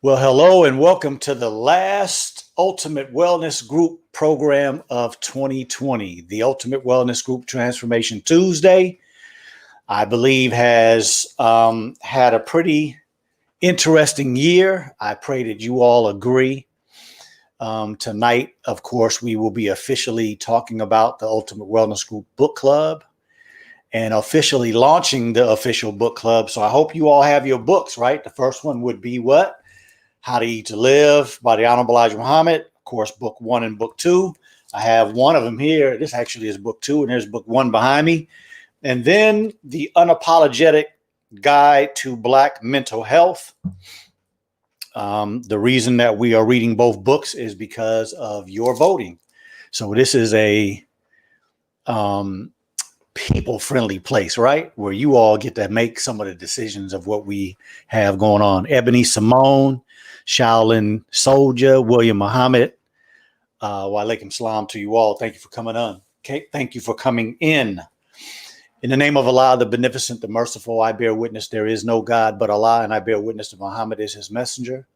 Well, hello and welcome to the last Ultimate Wellness Group program of 2020. The Ultimate Wellness Group Transformation Tuesday, I believe, has had a pretty interesting year. I pray that you all agree. Tonight, of course, we will be officially talking about the Ultimate Wellness Group Book Club and officially launching the official book club. So I hope you all have your books, right? The first one would be what? How to Eat to Live by the Honorable Elijah Muhammad. Of course, book 1 and book 2. I have one of them here. This actually is book 2, and there's book 1 behind me. And then the Unapologetic Guide to Black Mental Health. The reason that we are reading both books is because of your voting. So this is a people-friendly place, right? Where you all get to make some of the decisions of what we have going on. Ebony Simone, Shaolin Soldier, William Muhammad, wa alaikum salam to you all. Thank you for coming on. Okay, thank you for coming in. In the name of Allah, the Beneficent, the Merciful, I bear witness there is no God but Allah, and I bear witness that Muhammad is his messenger.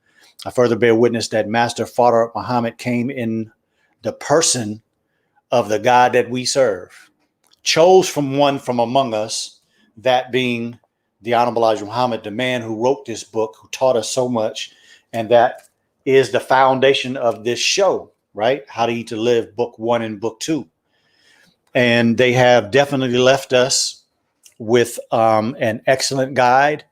I further bear witness that Master Father Muhammad came in the person of the God that we serve, chose from one from among us, that being the Honorable Elijah Muhammad, the man who wrote this book, who taught us so much. And that is the foundation of this show, right? How to Eat to Live, book 1 and book 2. And they have definitely left us with an excellent guide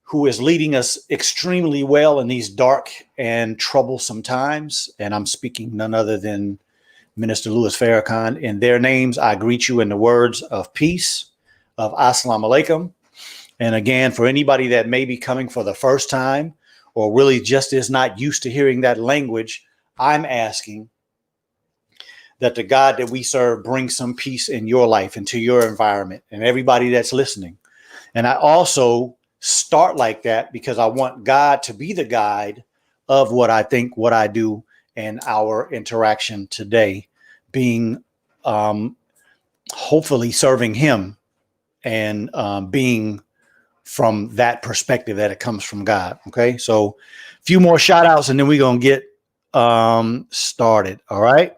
who is leading us extremely well in these dark and troublesome times. And I'm speaking none other than Minister Louis Farrakhan. In their names, I greet you in the words of peace, of Assalamu alaikum. And again, for anybody that may be coming for the first time, or really just is not used to hearing that language, I'm asking that the God that we serve bring some peace in your life, into your environment, and everybody that's listening. And I also start like that because I want God to be the guide of what I think, what I do, and our interaction today, being hopefully serving him and being from that perspective that it comes from God. Okay, so a few more shout outs and then we're going to get started. All right.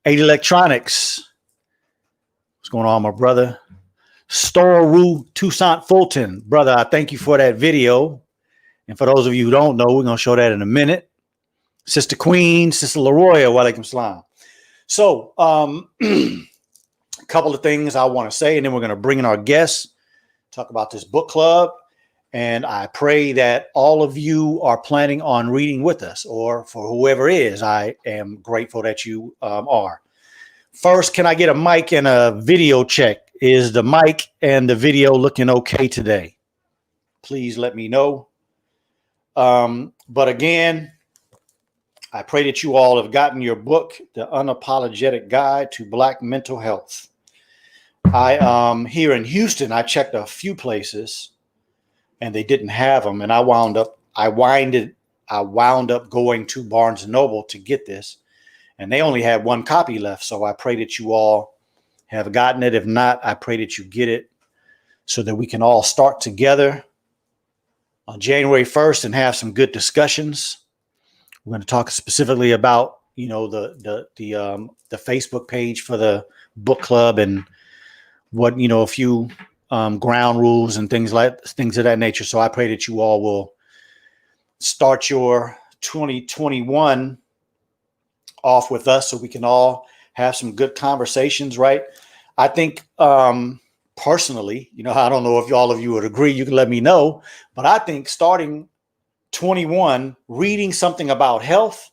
8 Electronics. What's going on, my brother? Storeru Toussaint Fulton. Brother, I thank you for that video. And for those of you who don't know, we're going to show that in a minute. Sister Queen, Sister Leroy, wa alaikum salam. So a couple of things I want to say, and then we're going to bring in our guests, talk about this book club. And I pray that all of you are planning on reading with us, or for whoever is, I am grateful that you are. First, can I get a mic and a video check? Is the mic and the video looking okay today? Please let me know. But again, I pray that you all have gotten your book, The Unapologetic Guide to Black Mental Health. Here in Houston, I checked a few places and they didn't have them. And I wound up going to Barnes and Noble to get this, and they only had one copy left. So I pray that you all have gotten it. If not, I pray that you get it so that we can all start together on January 1st and have some good discussions. We're going to talk specifically about, the Facebook page for the book club and what, a few ground rules and things of that nature. So I pray that you all will start your 2021 off with us so we can all have some good conversations, right? I think personally, I don't know if all of you would agree, you can let me know, but I think starting 21, reading something about health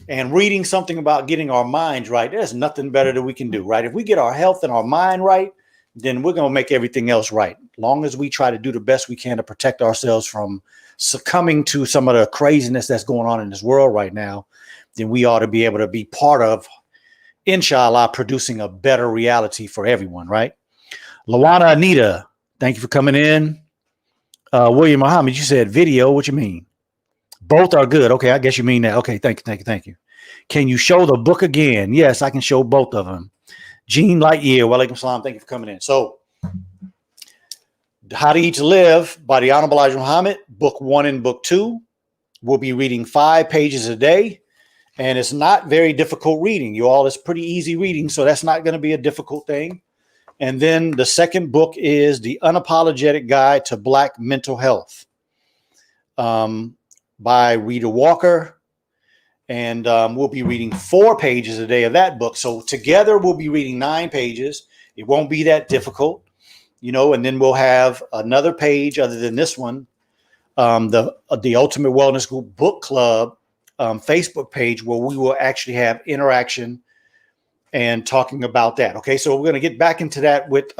and reading something about getting our minds right, there's nothing better that we can do, right? If we get our health and our mind right, then we're going to make everything else right. Long as we try to do the best we can to protect ourselves from succumbing to some of the craziness that's going on in this world right now, then we ought to be able to be part of, inshallah, producing a better reality for everyone, right? Lawana Anita, thank you for coming in. William Muhammad, you said video. What you mean? Both are good. Okay, I guess you mean that. Okay, thank you. Can you show the book again? Yes, I can show both of them. Gene Lightyear, wa alaikum salam. Thank you for coming in. So, How to Eat to Live by the Honorable Elijah Muhammad, book 1 and book 2. We'll be reading 5 pages a day, and it's not very difficult reading. You all, it's pretty easy reading, so that's not going to be a difficult thing. And then the second book is The Unapologetic Guide to Black Mental Health by Rita Walker. And we'll be reading 4 pages a day of that book. So together we'll be reading 9 pages. It won't be that difficult, you know, and then we'll have another page other than this one, the Ultimate Wellness Group Book Club Facebook page, where we will actually have interaction and talking about that. Okay, so we're going to get back into that with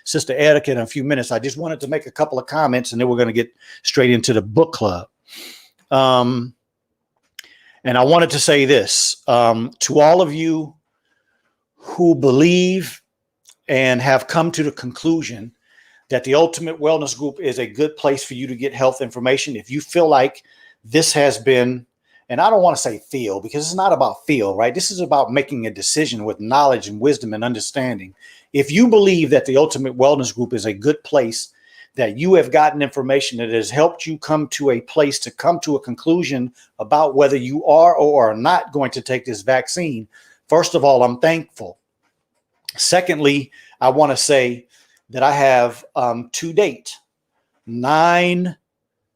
Sister Erica in a few minutes. I just wanted to make a couple of comments, and then we're going to get straight into the book club. And I wanted to say this to all of you who believe and have come to the conclusion that the Ultimate Wellness Group is a good place for you to get health information. If you feel like this has been, and I don't want to say feel, because it's not about feel, right? This is about making a decision with knowledge and wisdom and understanding. If you believe that the Ultimate Wellness Group is a good place, that you have gotten information that has helped you come to a place to come to a conclusion about whether you are or are not going to take this vaccine, first of all, I'm thankful. Secondly, I want to say that I have to date 9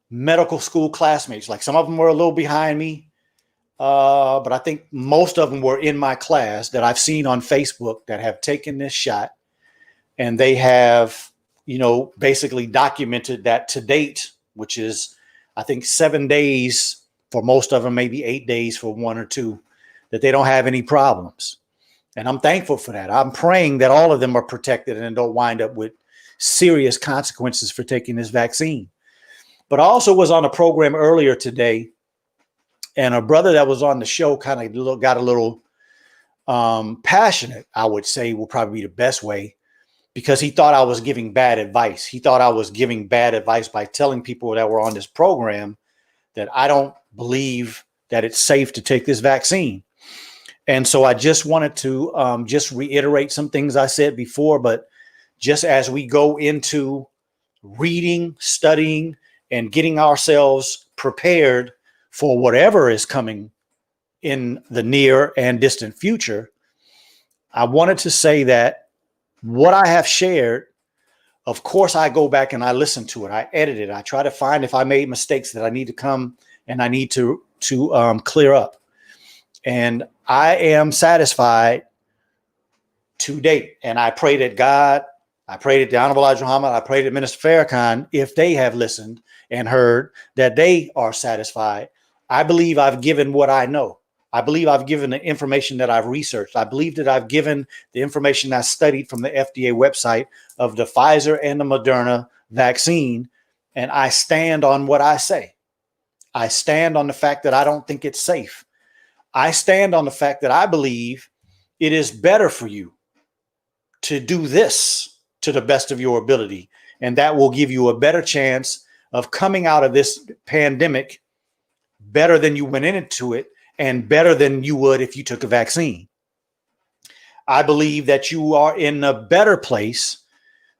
medical school classmates. Like, some of them were a little behind me, but I think most of them were in my class that I've seen on Facebook that have taken this shot, and they have, you know, basically documented that to date, which is, I think, 7 days for most of them, maybe 8 days for 1 or 2, that they don't have any problems. And I'm thankful for that. I'm praying that all of them are protected and don't wind up with serious consequences for taking this vaccine. But I also was on a program earlier today, and a brother that was on the show kind of got a little passionate, I would say will probably be the best way, because he thought I was giving bad advice. He thought I was giving bad advice by telling people that were on this program that I don't believe that it's safe to take this vaccine. And so I just wanted to just reiterate some things I said before, but just as we go into reading, studying, and getting ourselves prepared for whatever is coming in the near and distant future, I wanted to say that what I have shared, of course, I go back and I listen to it. I edit it. I try to find if I made mistakes that I need to come and I need to clear up. And I am satisfied to date. And I pray that God, I pray that the Honorable Elijah Muhammad, I pray that Minister Farrakhan, if they have listened and heard, that they are satisfied. I believe I've given what I know. I believe I've given the information that I've researched. I believe that I've given the information I studied from the FDA website of the Pfizer and the Moderna vaccine. And I stand on what I say. I stand on the fact that I don't think it's safe. I stand on the fact that I believe it is better for you to do this to the best of your ability. And that will give you a better chance of coming out of this pandemic better than you went into it, and better than you would if you took a vaccine. I believe that you are in a better place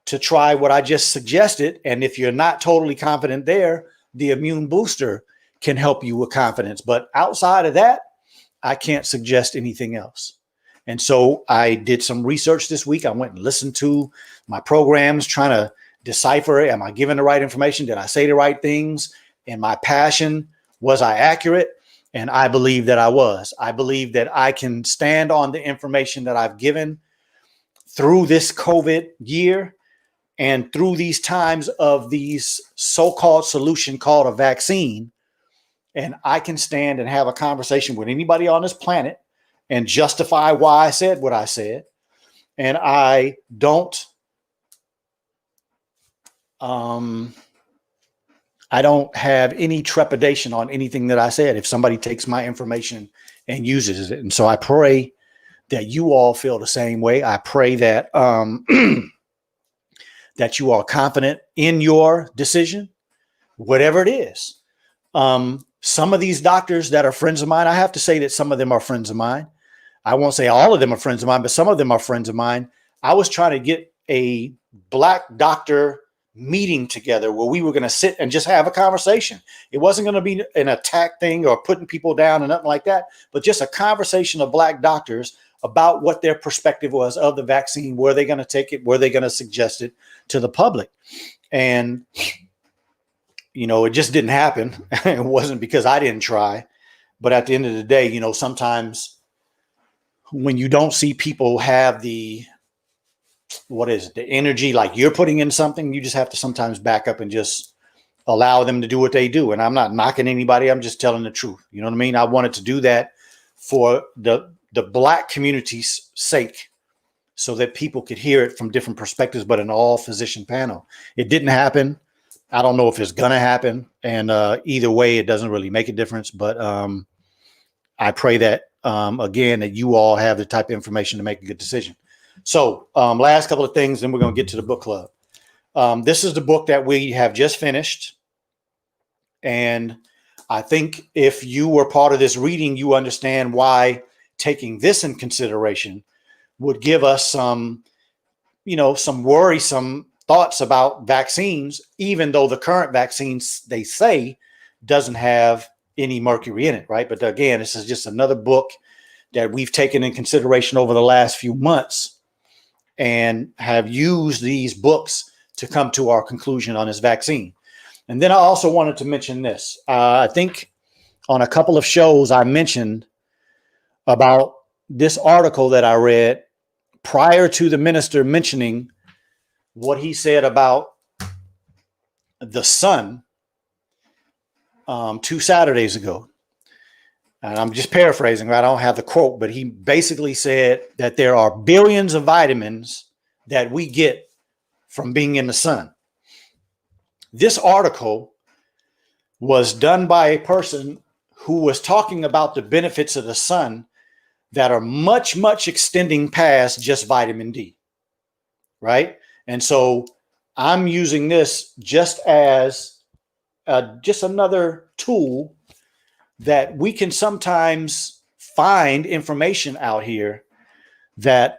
to try what I just suggested. And if you're not totally confident there, the immune booster can help you with confidence. But outside of that, I can't suggest anything else. And so I did some research this week. I went and listened to my programs, trying to decipher, am I giving the right information? Did I say the right things? And my passion, was I accurate? And I believe that I was. I believe that I can stand on the information that I've given through this COVID year and through these times of these so-called solution called a vaccine. And I can stand and have a conversation with anybody on this planet and justify why I said what I said. And I don't have any trepidation on anything that I said if somebody takes my information and uses it. And so I pray that you all feel the same way. I pray that that you are confident in your decision, whatever it is. Some of these doctors that are friends of mine, I have to say that some of them are friends of mine. I won't say all of them are friends of mine, but some of them are friends of mine. I was trying to get a black doctor meeting together where we were going to sit and just have a conversation. It wasn't going to be an attack thing or putting people down and nothing like that, but just a conversation of Black doctors about what their perspective was of the vaccine. Were they going to take it? Were they going to suggest it to the public? And, you know, it just didn't happen. It wasn't because I didn't try, but at the end of the day, you know, sometimes when you don't see people have the energy like you're putting in something, you just have to sometimes back up and just allow them to do what they do. And I'm not knocking anybody. I'm just telling the truth. You know what I mean? I wanted to do that for the Black community's sake so that people could hear it from different perspectives, but an all physician panel. It didn't happen. I don't know if it's going to happen. And either way, it doesn't really make a difference. But I pray that, again, that you all have the type of information to make a good decision. So last couple of things, then we're going to get to the book club. This is the book that we have just finished. And I think if you were part of this reading, you understand why taking this in consideration would give us some, you know, some worrisome thoughts about vaccines, even though the current vaccines, they say, doesn't have any mercury in it, right? But again, this is just another book that we've taken in consideration over the last few months and have used these books to come to our conclusion on this vaccine. And then I also wanted to mention this. I think on a couple of shows I mentioned about this article that I read prior to the minister mentioning what he said about the sun 2 Saturdays ago. And I'm just paraphrasing, right? I don't have the quote, but he basically said that there are billions of vitamins that we get from being in the sun. This article was done by a person who was talking about the benefits of the sun that are much, much extending past just vitamin D, right? And so I'm using this just as just another tool that we can sometimes find information out here that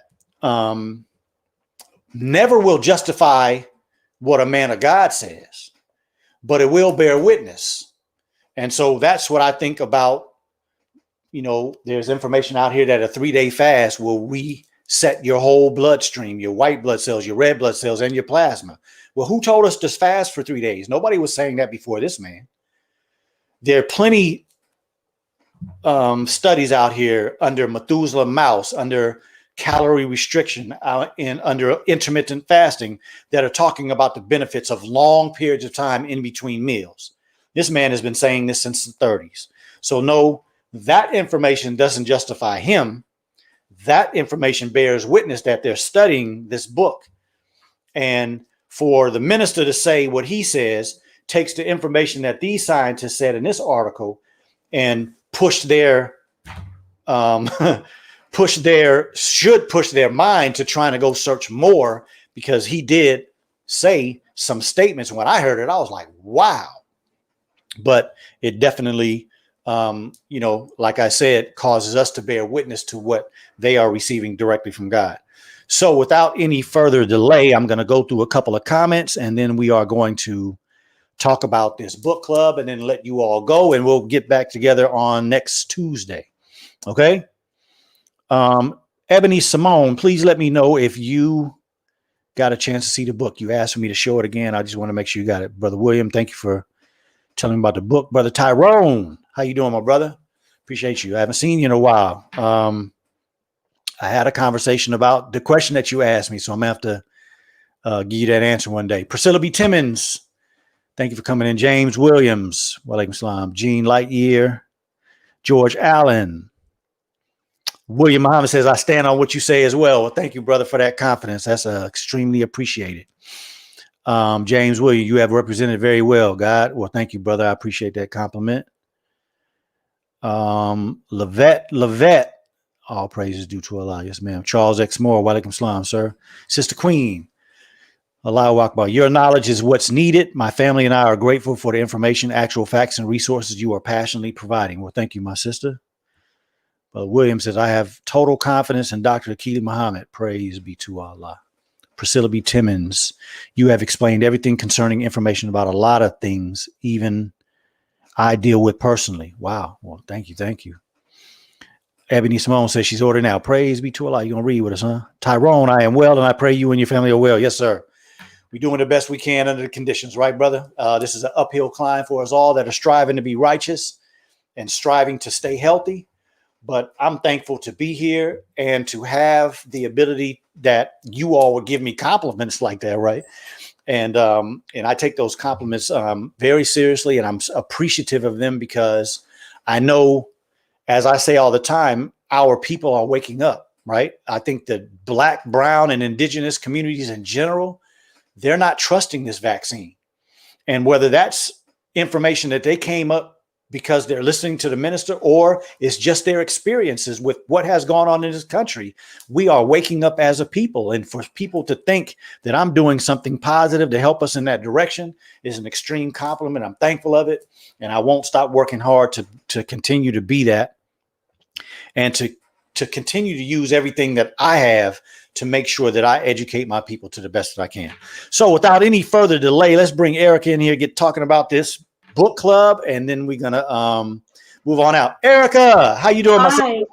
never will justify what a man of God says, but it will bear witness. And so that's what I think about. You know, there's information out here that a 3-day fast will reset your whole bloodstream, your white blood cells, your red blood cells, and your plasma. Well, who told us to fast for 3 days? Nobody was saying that before this man. There are plenty studies out here under Methuselah mouse, under calorie restriction, and under intermittent fasting that are talking about the benefits of long periods of time in between meals. This man has been saying this since the 30s. So no, that information doesn't justify him. That information bears witness that they're studying this book. And for the minister to say what he says takes the information that these scientists said in this article and push their push their mind to trying to go search more, because he did say some statements. When I heard it, I was like, wow. But it definitely, you know, like I said, causes us to bear witness to what they are receiving directly from God. So without any further delay, I'm going to go through a couple of comments, and then we are going to talk about this book club and then let you all go, and we'll get back together on next Tuesday. Okay. Ebony Simone, please let me know if you got a chance to see the book. You asked for me to show it again. I just want to make sure you got it. Brother William, thank you for telling me about the book. Brother Tyrone, how you doing, my brother? Appreciate you. I haven't seen you in a while. I had a conversation about the question that you asked me, so I'm going to have to give you that answer one day. Priscilla B. Timmons, thank you for coming in. James Williams, walaikum salam. Gene Lightyear, George Allen. William Muhammad says, I stand on what you say as well. Well, thank you, brother, for that confidence. That's extremely appreciated. James William, you have represented very well, God. Well, thank you, brother. I appreciate that compliment. Levette, all praises due to Allah. Yes, ma'am. Charles X. Moore, walaikum salam, sir. Sister Queen, Allahu Akbar. Your knowledge is what's needed. My family and I are grateful for the information, actual facts, and resources you are passionately providing. Well, thank you, my sister. William says, I have total confidence in Dr. Akili Muhammad. Praise be to Allah. Priscilla B. Timmons, you have explained everything concerning information about a lot of things, even I deal with personally. Wow. Well, thank you. Thank you. Ebony Simone says she's ordering now. Praise be to Allah. You gonna read with us, huh? Tyrone, I am well, and I pray you and your family are well. Yes, sir. We're doing the best we can under the conditions, right, brother? This is an uphill climb for us all that are striving to be righteous and striving to stay healthy. But I'm thankful to be here and to have the ability that you all would give me compliments like that, right? And I take those compliments very seriously, and I'm appreciative of them because I know, as I say all the time, our people are waking up, right? I think the Black, brown, and indigenous communities in general, they're not trusting this vaccine. And whether that's information that they came up because they're listening to the minister, or it's just their experiences with what has gone on in this country, we are waking up as a people. And for people to think that I'm doing something positive to help us in that direction is an extreme compliment. I'm thankful of it. And I won't stop working hard to continue to be that, and to continue to use everything that I have to make sure that I educate my people to the best that I can. So without any further delay, let's bring Erica in here, get talking about this book club, and then we're going to move on out. Erica, how you doing, my sister? Hi,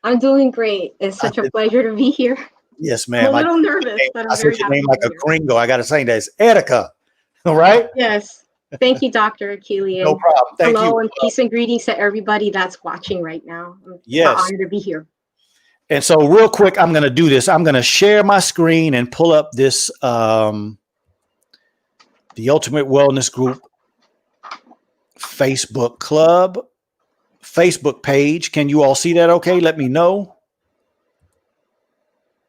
I'm doing great. It's such a pleasure to be here. Yes, ma'am. I'm a little nervous, but I'm very happy. I said your name like a gringo. I got to say that. It's Erica, all right? Yes. Thank you, Dr. Keely. No problem. Thank you. Hello, and peace and greetings to everybody that's watching right now. Yes. I'm honored to be here. And so real quick, I'm going to do this. I'm going to share my screen and pull up this, the Ultimate Wellness Group Facebook Club Facebook page. Can you all see that okay? Let me know.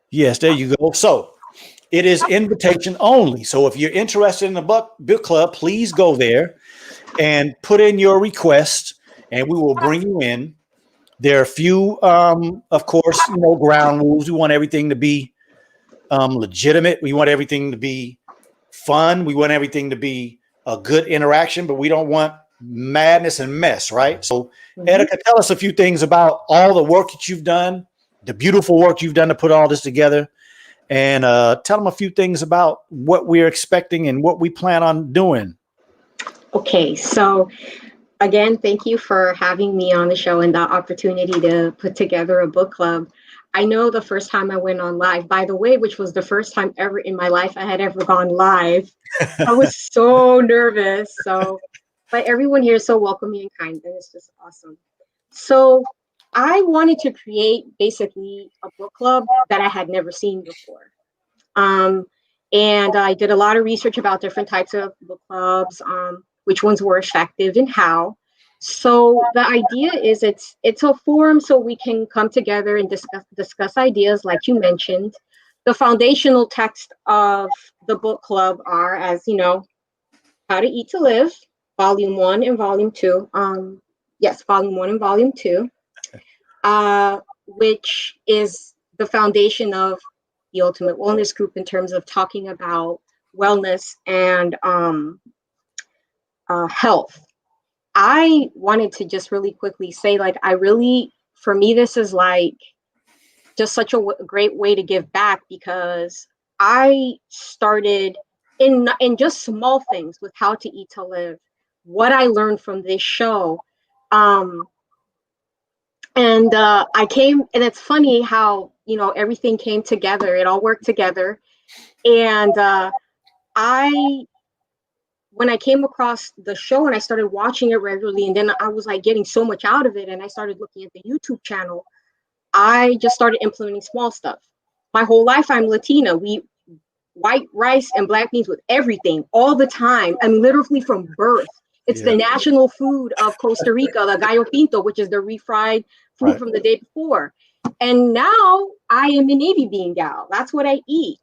Yes, there you go. So it is invitation only. So if you're interested in the book club, please go there and put in your request, and we will bring you in. There are a few, of course, ground rules. We want everything to be legitimate. We want everything to be fun. We want everything to be a good interaction, but we don't want madness and mess, right? So, Erica, tell us a few things about all the work that you've done, the beautiful work you've done to put all this together, and tell them a few things about what we're expecting and what we plan on doing. Okay, so again, thank you for having me on the show and the opportunity to put together a book club. I know the first time I went on live, by the way, which was the first time ever in my life I had ever gone live, I was so nervous. But everyone here is so welcoming and kind, and it's just awesome. So I wanted to create basically a book club that I had never seen before. And I did a lot of research about different types of book clubs, which ones were effective and how. So the idea is it's a forum so we can come together and discuss ideas, like you mentioned. The foundational text of the book club are, as you know, How to Eat to Live, Volume 1 and Volume 2. Yes, Volume 1 and Volume 2, which is the foundation of the Ultimate Wellness Group in terms of talking about wellness and health. I wanted to just really quickly say, for me, this is like just such a great way to give back, because I started in just small things with How to Eat to Live, what I learned from this show. I came, and it's funny how, everything came together. It all worked together. And when I came across the show and I started watching it regularly, and then I was like getting so much out of it, and I started looking at the YouTube channel, I just started implementing small stuff. My whole life, I'm Latina. We white rice and black beans with everything all the time. I'm literally from birth. It's the national food of Costa Rica, the gallo pinto, which is the refried food from the day before. And now I am a navy bean gal. That's what I eat.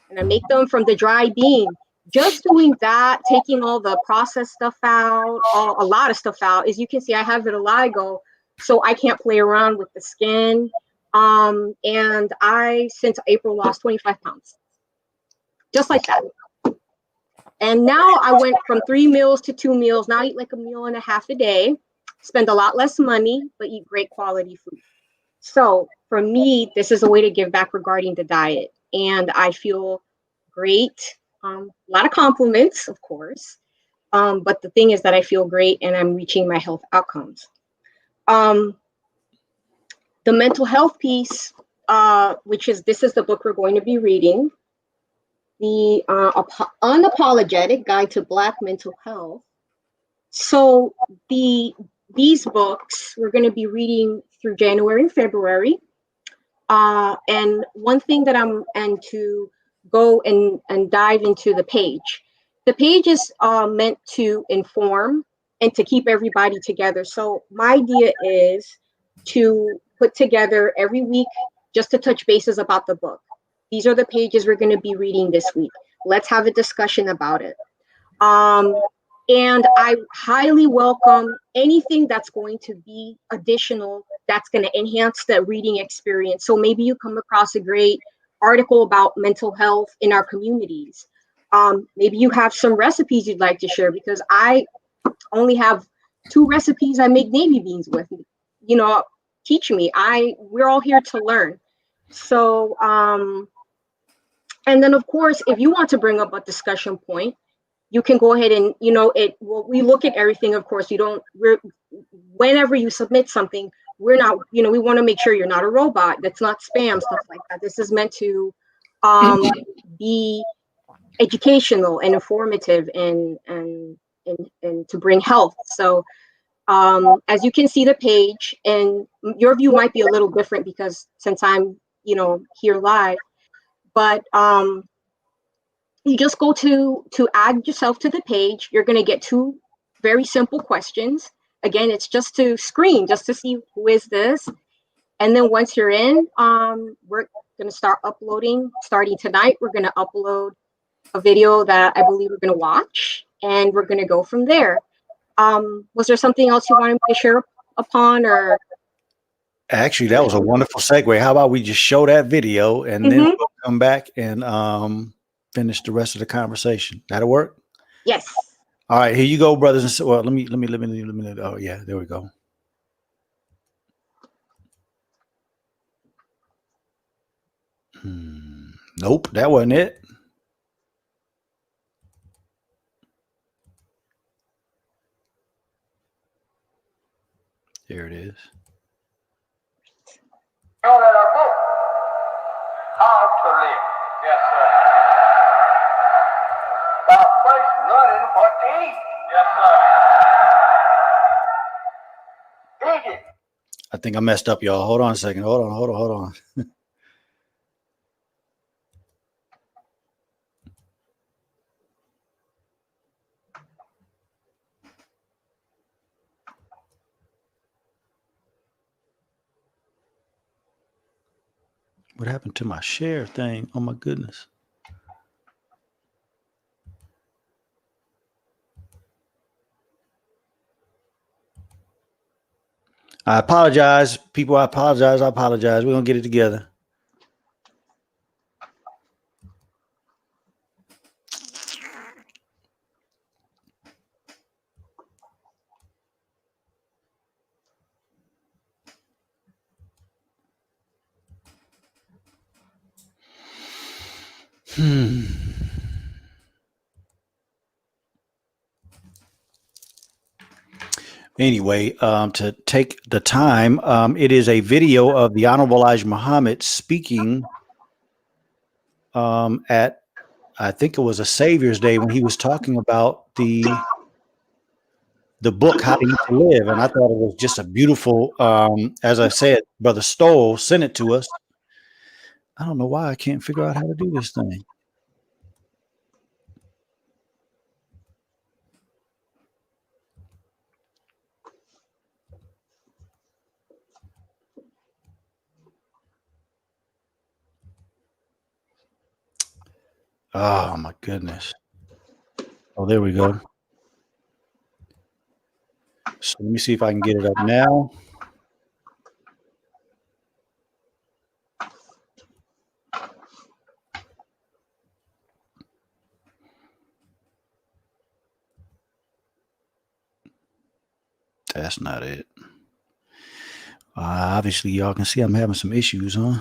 And I make them from the dry bean. Just doing that, taking all the processed stuff out, a lot of stuff out. As you can see, I have vitiligo, so I can't play around with the skin. And I, since April, lost 25 pounds. Just like that. And now I went from 3 meals to 2 meals. Now I eat like 1.5 meals a day, spend a lot less money, but eat great quality food. So for me, this is a way to give back regarding the diet. And I feel great. A lot of compliments, of course. But the thing is that I feel great and I'm reaching my health outcomes. Um, the mental health piece, which is this is the book we're going to be reading, the Unapologetic Guide to Black Mental Health. So these books we're going to be reading through January and February. And one thing that and to go and dive into the page. The page is meant to inform and to keep everybody together. So my idea is to put together every week just to touch bases about the book. These are the pages we're going to be reading this week. Let's have a discussion about it. And I highly welcome anything that's going to be additional, that's going to enhance the reading experience. So maybe you come across a great article about mental health in our communities. Maybe you have some recipes you'd like to share, because I only have 2 recipes I make navy beans with. You know, teach me. We're all here to learn. So, and then of course, if you want to bring up a discussion point, you can go ahead and, we look at everything. Of course, whenever you submit something, we're not, we want to make sure you're not a robot. That's not spam, stuff like that. This is meant to be educational and informative and to bring health. So as you can see the page, and your view might be a little different because since I'm, here live, but you just go to add yourself to the page. You're going to get 2 very simple questions. Again, it's just to screen, just to see who is this. And then once you're in, we're going to start uploading. Starting tonight, we're going to upload a video that I believe we're going to watch, and we're going to go from there. Was there something else you wanted me to share upon, or? Actually, that was a wonderful segue. How about we just show that video and then we'll come back and finish the rest of the conversation. That'll work? Yes. All right, here you go, brothers and sisters. Well, let me. Oh yeah, there we go. Nope, that wasn't it. There it is. You let a book how to live. Yes, sir. By first learning what to eat. Yes, sir. Eat it. I think I messed up, y'all. Hold on a second. Hold on. What happened to my share thing? Oh my goodness. I apologize, people. I apologize. We're going to get it together. Anyway, to take the time, it is a video of the Honorable Elijah Muhammad speaking at, I think it was a Savior's Day, when he was talking about the book, How to Eat to Live. And I thought it was just a beautiful, as I said, Brother Stoll sent it to us. I don't know why I can't figure out how to do this thing. Oh my goodness. Oh, there we go. So let me see if I can get it up now. That's not it. Obviously, y'all can see I'm having some issues, huh?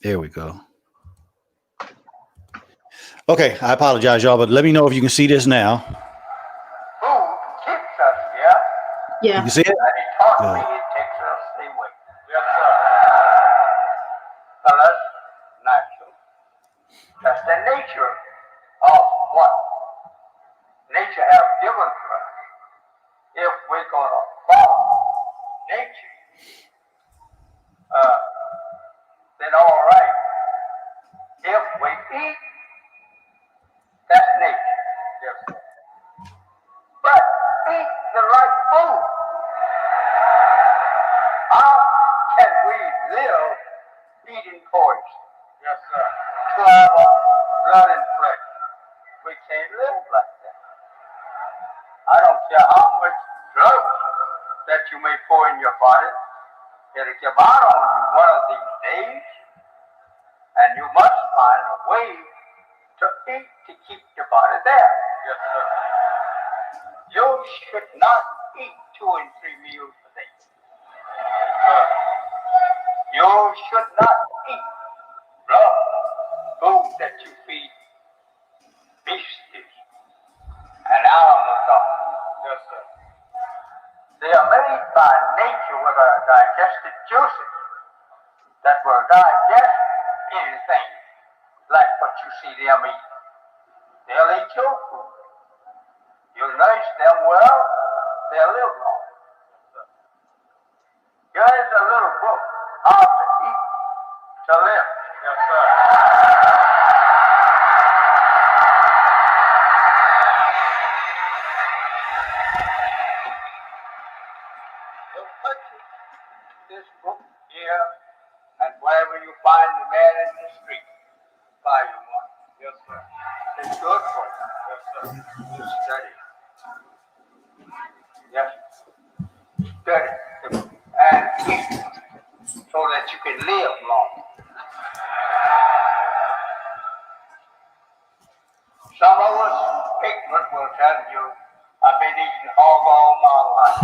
There we go. Okay, I apologize, y'all, but let me know if you can see this now. Food keeps us here, You Yeah. can see it? and it taught Good. me it takes us away. Yes, sir. So that's natural. That's the nature of what nature has given to us. If we're going to follow nature, then all right. If we eat, that's nature. Yes, sir. But eat the right food. How can we live eating poison? Yes, sir. To our blood and flesh. We can't live like that. I don't care how much drugs that you may pour in your body, it'll give out on you one of these days, and you must find a way to eat to keep your body there. Yes, sir. You should not eat 2 and 3 meals a day. Yes, sir. You should not eat food that you feed beasts and animals on. Yes, sir. They are made by nature with a digested juices that will digest anything like what you see them eat. They'll eat your food. You'll nourish them well, they'll live long. Here is a little book, How to Eat to Live. Yes, sir. So purchase this book here, and wherever you find the man in the street, buy you one. Yes, sir. It's good for you. Yes, sir. To study. Yes. Study. And eat so that you can live long. Some of us ignorant will tell you, I've been eating hog all my life.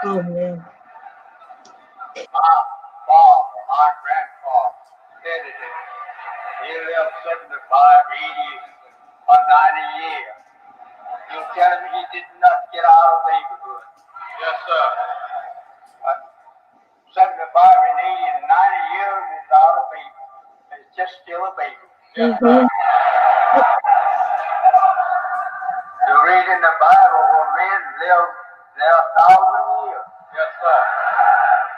Oh man. My father, my grandfather, said it. He lived 75, 80, or 90 years. You tell me he did not get out of babyhood. Yes, sir. 75 and 80 and 90 years is out of baby. It's just still a baby. Yes, sir. You read in the Bible where men live there 1,000 years. Yes, sir.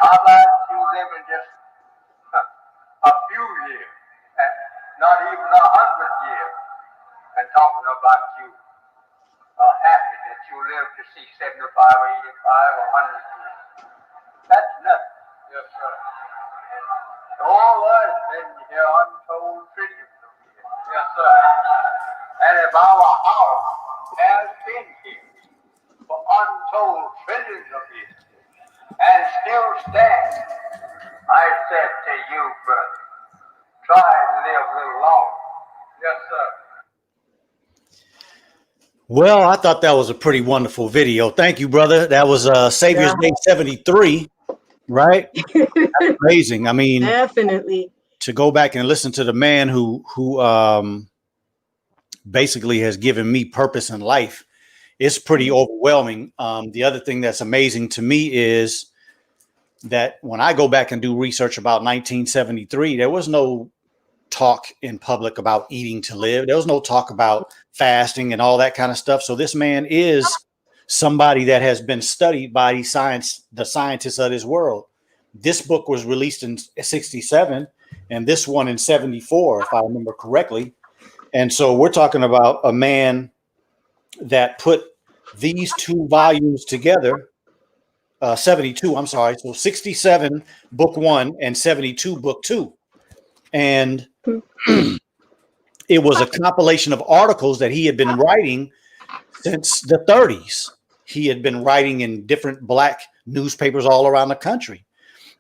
How about you living just a few years, and not even 100 years, and talking about you happy that you live to see 75 or 85 or 100 years. That's nothing. Yes, sir. All us been here untold trillions of years. Yes, sir. And if our house has been here for untold trillions of years and still stands, I said to you, brother, try and live a little longer. Yes, sir. Well, I thought that was a pretty wonderful video. Thank you, brother. That was Savior's Day 73, right? That's amazing. I mean, Definitely. to go back and listen to the man who basically has given me purpose in life, it's pretty overwhelming. The other thing that's amazing to me is that when I go back and do research about 1973, there was no talk in public about eating to live. There was no talk about fasting and all that kind of stuff. So this man is somebody that has been studied by the scientists of this world. This book was released in 67 and this one in 74, if I remember correctly. And so we're talking about a man that put these two volumes together, 72, I'm sorry. So 67 book 1 and 72 book 2. And it was a compilation of articles that he had been writing since the 30s. He had been writing in different Black newspapers all around the country.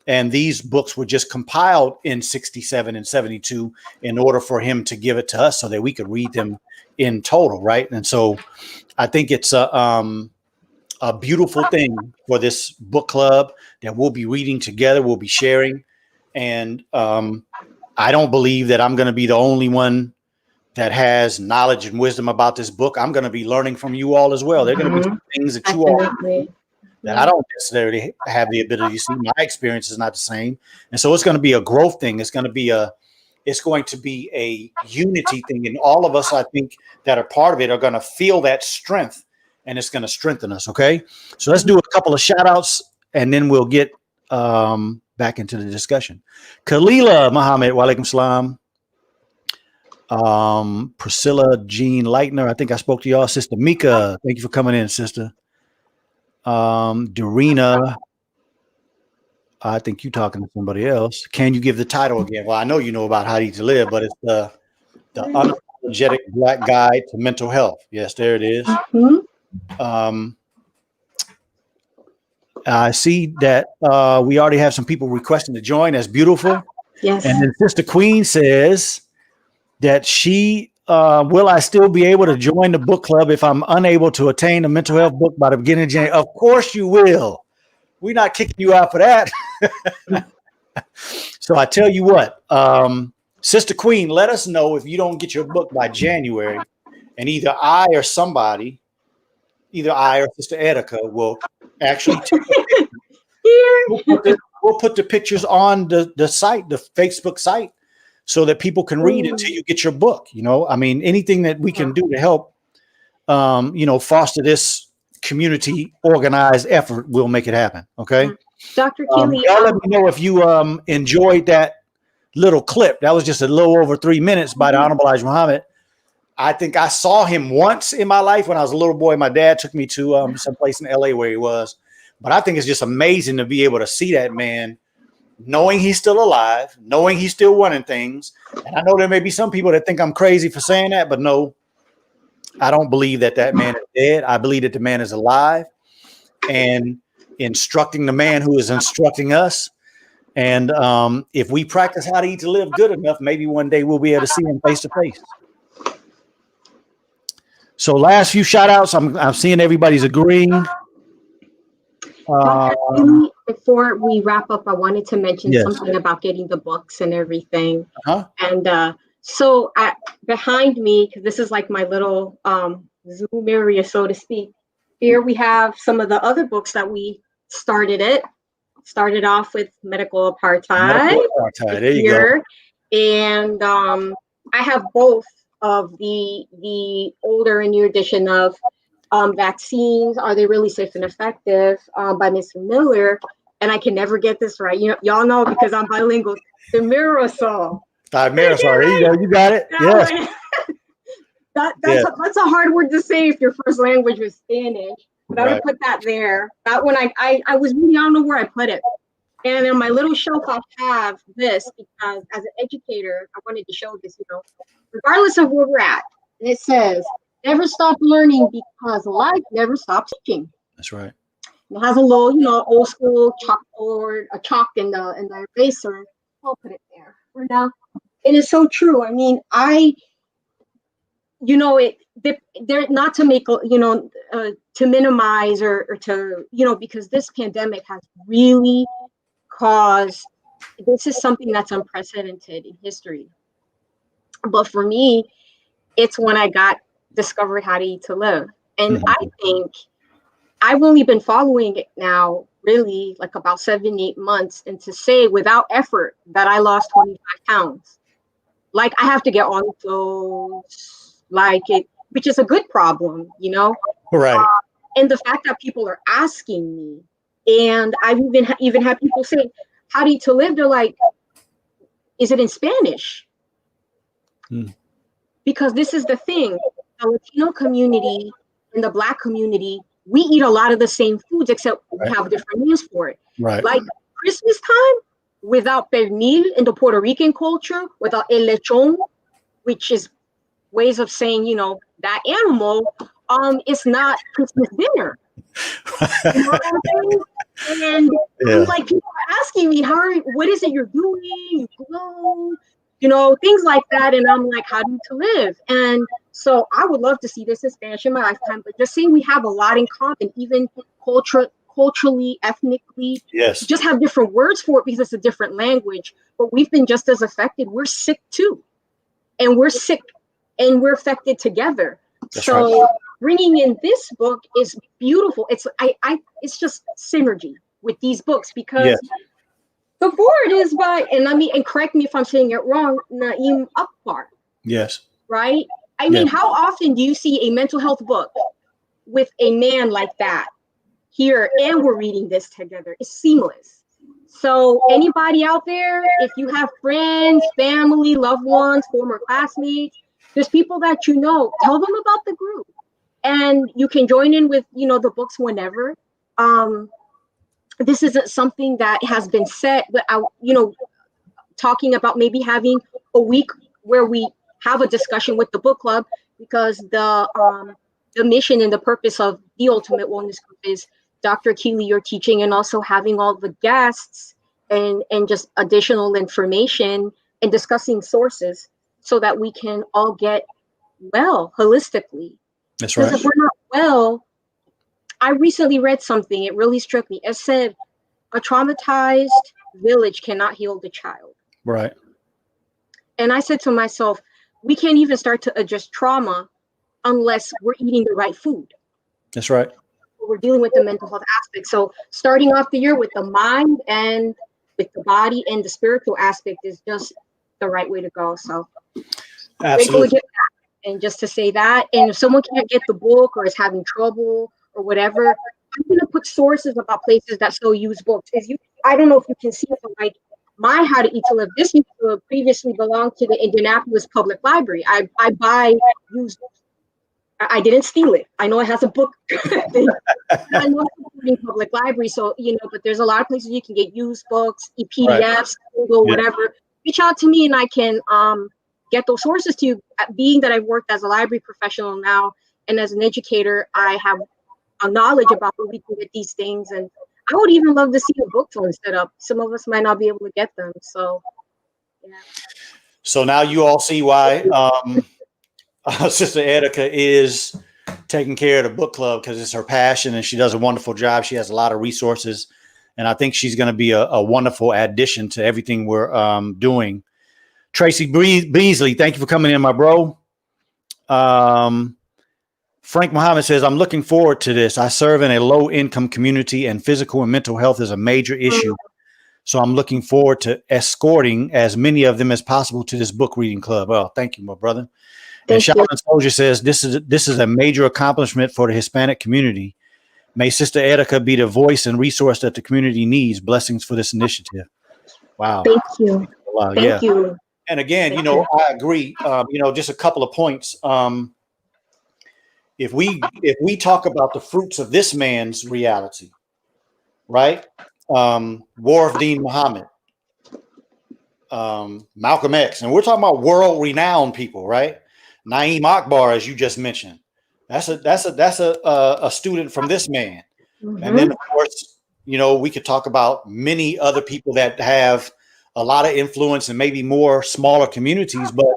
And these books were just compiled in 67 and 72 in order for him to give it to us so that we could read them in total, right? And so I think it's a a beautiful thing for this book club that we'll be reading together. We'll be sharing. And I don't believe that I'm going to be the only one that has knowledge and wisdom about this book. I'm going to be learning from you all as well. There are going to be some things that you all that I don't necessarily have the ability to see. My experience is not the same. And so it's going to be a growth thing. It's going to be a unity thing. And all of us, I think, that are part of it are going to feel that strength, and it's going to strengthen us. Okay. So let's do a couple of shout outs and then we'll get back into the discussion. Khalila Muhammad, wa alaikum salam. Priscilla Jean Leitner, I think I spoke to y'all. Sister Mika, thank you for coming in, sister. Dorina, I think you're talking to somebody else. Can you give the title again? Well, I know you know about How to Eat to Live, but it's the Unapologetic Black Guide to Mental Health. Yes, there it is. I see that we already have some people requesting to join. That's beautiful. Yes. And then Sister Queen says that she will I still be able to join the book club if I'm unable to attain a mental health book by the beginning of January? Of course you will. We're not kicking you out for that. So I tell you what, Sister Queen, let us know if you don't get your book by January, and either I or Sister Etika will actually we'll put the pictures on the site, the Facebook site, so that people can read it until you get your book. You know, I mean, anything that we can do to help, foster this community organized effort, we'll make it happen. Okay. Dr. Keeley, y'all let me know if you enjoyed that little clip. That was just a little over 3 minutes by the Honorable Elijah Muhammad. I think I saw him once in my life when I was a little boy. My dad took me to someplace in LA where he was. But I think it's just amazing to be able to see that man, knowing he's still alive, knowing he's still running things. And I know there may be some people that think I'm crazy for saying that, but no, I don't believe that man is dead. I believe that the man is alive and instructing the man who is instructing us. And if we practice How to Eat to Live good enough, maybe one day we'll be able to see him face to face. So last few shout outs, I'm seeing everybody's agreeing. Before we wrap up, I wanted to mention something about getting the books and everything. And so behind me, because this is like my little Zoom area, so to speak, here we have some of the other books that we started off with Medical Apartheid. There you go. And I have both of the older and new edition of Vaccines, Are They Really Safe and Effective, by Mr. Miller. And I can never get this right. Y'all know because I'm bilingual. Thimerosal. You got it. Yes. That's a hard word to say if your first language was Spanish. But I would put that there. That one I was really, I don't know where I put it. And on my little shelf, I have this because as an educator, I wanted to show this, regardless of where we're at. And it says, never stop learning because life never stops teaching. That's right. It has a little, old school chalkboard, a chalk in the eraser. I'll put it there for now. It is so true. I mean, they're not to make, to minimize or to, because this pandemic has really caused, this is something that's unprecedented in history. But for me, it's when I discovered How to Eat to Live. And I think I've only been following it now, really, like about 7-8 months. And to say without effort that I lost 25 pounds, like I have to get on clothes, which is a good problem, Right. And the fact that people are asking me, and I've even had people say, How to Eat to Live? They're like, is it in Spanish? Because this is the thing, the Latino community and the Black community, we eat a lot of the same foods, except we have different names for it. Right. Like Christmas time, without pernil in the Puerto Rican culture, without el lechon, which is ways of saying, that animal, it's not Christmas dinner. You know what I'm saying? And I'm like, people are asking me, what is it you're doing? You glow. things like that. And I'm like, how do you to live? And so I would love to see this expansion in my lifetime, but just saying we have a lot in common, even culturally, ethnically, Yes. just have different words for it because it's a different language, but we've been just as affected. We're sick too. And we're sick and we're affected together. That's so right. Bringing in this book is beautiful. It's just synergy with these books because Yes. the forward is by, and correct me if I'm saying it wrong, Naeem Akbar, Yes. right? I mean, how often do you see a mental health book with a man like that here and we're reading this together? It's seamless. So anybody out there, if you have friends, family, loved ones, former classmates, there's people that tell them about the group. And you can join in with, the books whenever. This isn't something that has been set, but talking about maybe having a week where we have a discussion with the book club, because the mission and the purpose of the Ultimate Wellness Group is Dr. Keeley, your teaching, and also having all the guests and just additional information and discussing sources so that we can all get well holistically. That's Because right. if we're not well, I recently read something, it really struck me. It said, a traumatized village cannot heal the child. Right. And I said to myself, we can't even start to address trauma unless we're eating the right food. That's right. We're dealing with the mental health aspect. So starting off the year with the mind and with the body and the spiritual aspect is just the right way to go. So grateful to get that. And just to say that, and if someone can't get the book or is having trouble or whatever, I'm going to put sources about places that still use books. I don't know if you can see it, but like my How to Eat to Live, this used to previously belong to the Indianapolis Public Library. I buy used books. I didn't steal it. I know it has a book thing. I know it's in public library, so but there's a lot of places you can get used books, PDFs, Right. Google, whatever. Reach out to me and I can get those sources to you. Being that I've worked as a library professional now and as an educator, I have a knowledge about where we can get these things. And I would even love to see a book phone set up. Some of us might not be able to get them. So, yeah. So now you all see why Sister Erica is taking care of the book club, because it's her passion and she does a wonderful job. She has a lot of resources, and I think she's going to be a wonderful addition to everything we're doing. Tracy Beasley, thank you for coming in, my bro. Frank Muhammad says, I'm looking forward to this. I serve in a low-income community and physical and mental health is a major issue. So I'm looking forward to escorting as many of them as possible to this book reading club. Well, thank you, my brother. And Shaolin Soldier says, this is a major accomplishment for the Hispanic community. May Sister Erica be the voice and resource that the community needs. Blessings for this initiative. Wow. Thank you. Wow, Thank you. And again, I agree. Just a couple of points. If we talk about the fruits of this man's reality, right? War of Dean Muhammad, Malcolm X, and we're talking about world-renowned people, right? Naeem Akbar, as you just mentioned, that's a student from this man. Mm-hmm. And then, of course, we could talk about many other people that have a lot of influence and maybe more smaller communities. But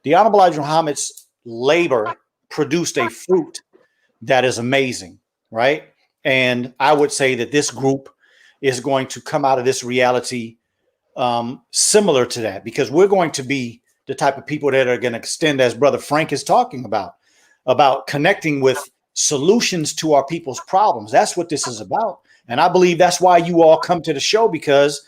the Honorable Elijah Muhammad's labor produced a fruit that is amazing, right? And I would say that this group is going to come out of this reality similar to that, because we're going to be the type of people that are going to extend, as Brother Frank is talking about connecting with solutions to our people's problems. That's what this is about. And I believe that's why you all come to the show, because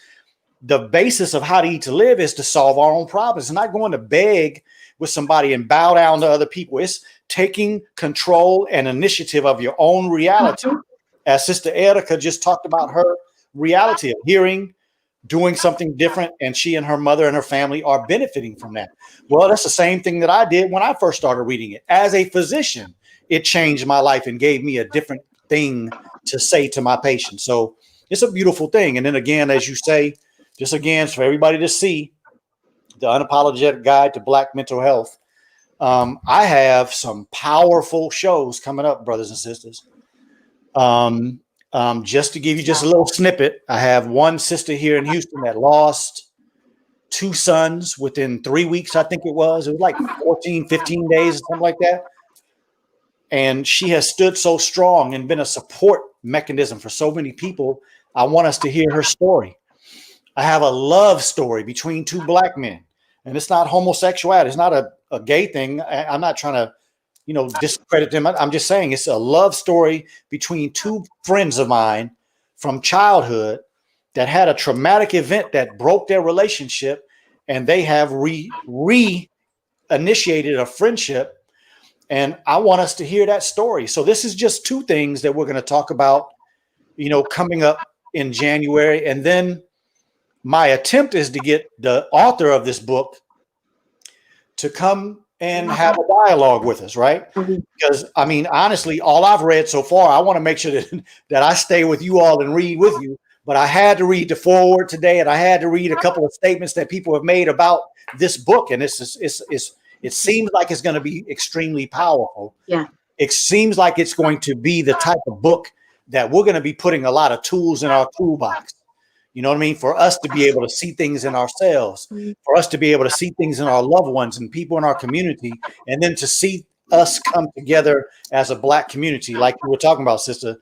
the basis of How to Eat to Live is to solve our own problems. It's not going to beg with somebody and bow down to other people. It's taking control and initiative of your own reality. As Sister Erica just talked about her reality of hearing, doing something different, and she and her mother and her family are benefiting from that. Well, that's the same thing that I did when I first started reading it. As a physician, it changed my life and gave me a different thing to say to my patients. So it's a beautiful thing. And then again, as you say, just again, for everybody to see, the Unapologetic Guide to Black Mental Health. I have some powerful shows coming up, brothers and sisters. Just to give you just a little snippet, I have one sister here in Houston that lost 2 sons within 3 weeks. I think it was like 14, 15 days or something like that. And she has stood so strong and been a support mechanism for so many people. I want us to hear her story. I have a love story between 2 black men, and it's not homosexuality. It's not a gay thing. I'm not trying to, discredit them. I'm just saying it's a love story between 2 friends of mine from childhood that had a traumatic event that broke their relationship, and they have re-initiated a friendship. And I want us to hear that story. So this is just 2 things that we're going to talk about, coming up in January. And then my attempt is to get the author of this book to come and have a dialogue with us, right? Because, I mean, honestly, all I've read so far, I want to make sure that I stay with you all and read with you. But I had to read the foreword today, and I had to read a couple of statements that people have made about this book. And it seems like it's going to be extremely powerful. Yeah. It seems like it's going to be the type of book that we're going to be putting a lot of tools in our toolbox. You know what I mean? For us to be able to see things in ourselves, for us to be able to see things in our loved ones and people in our community, and then to see us come together as a Black community, like you were talking about, sister.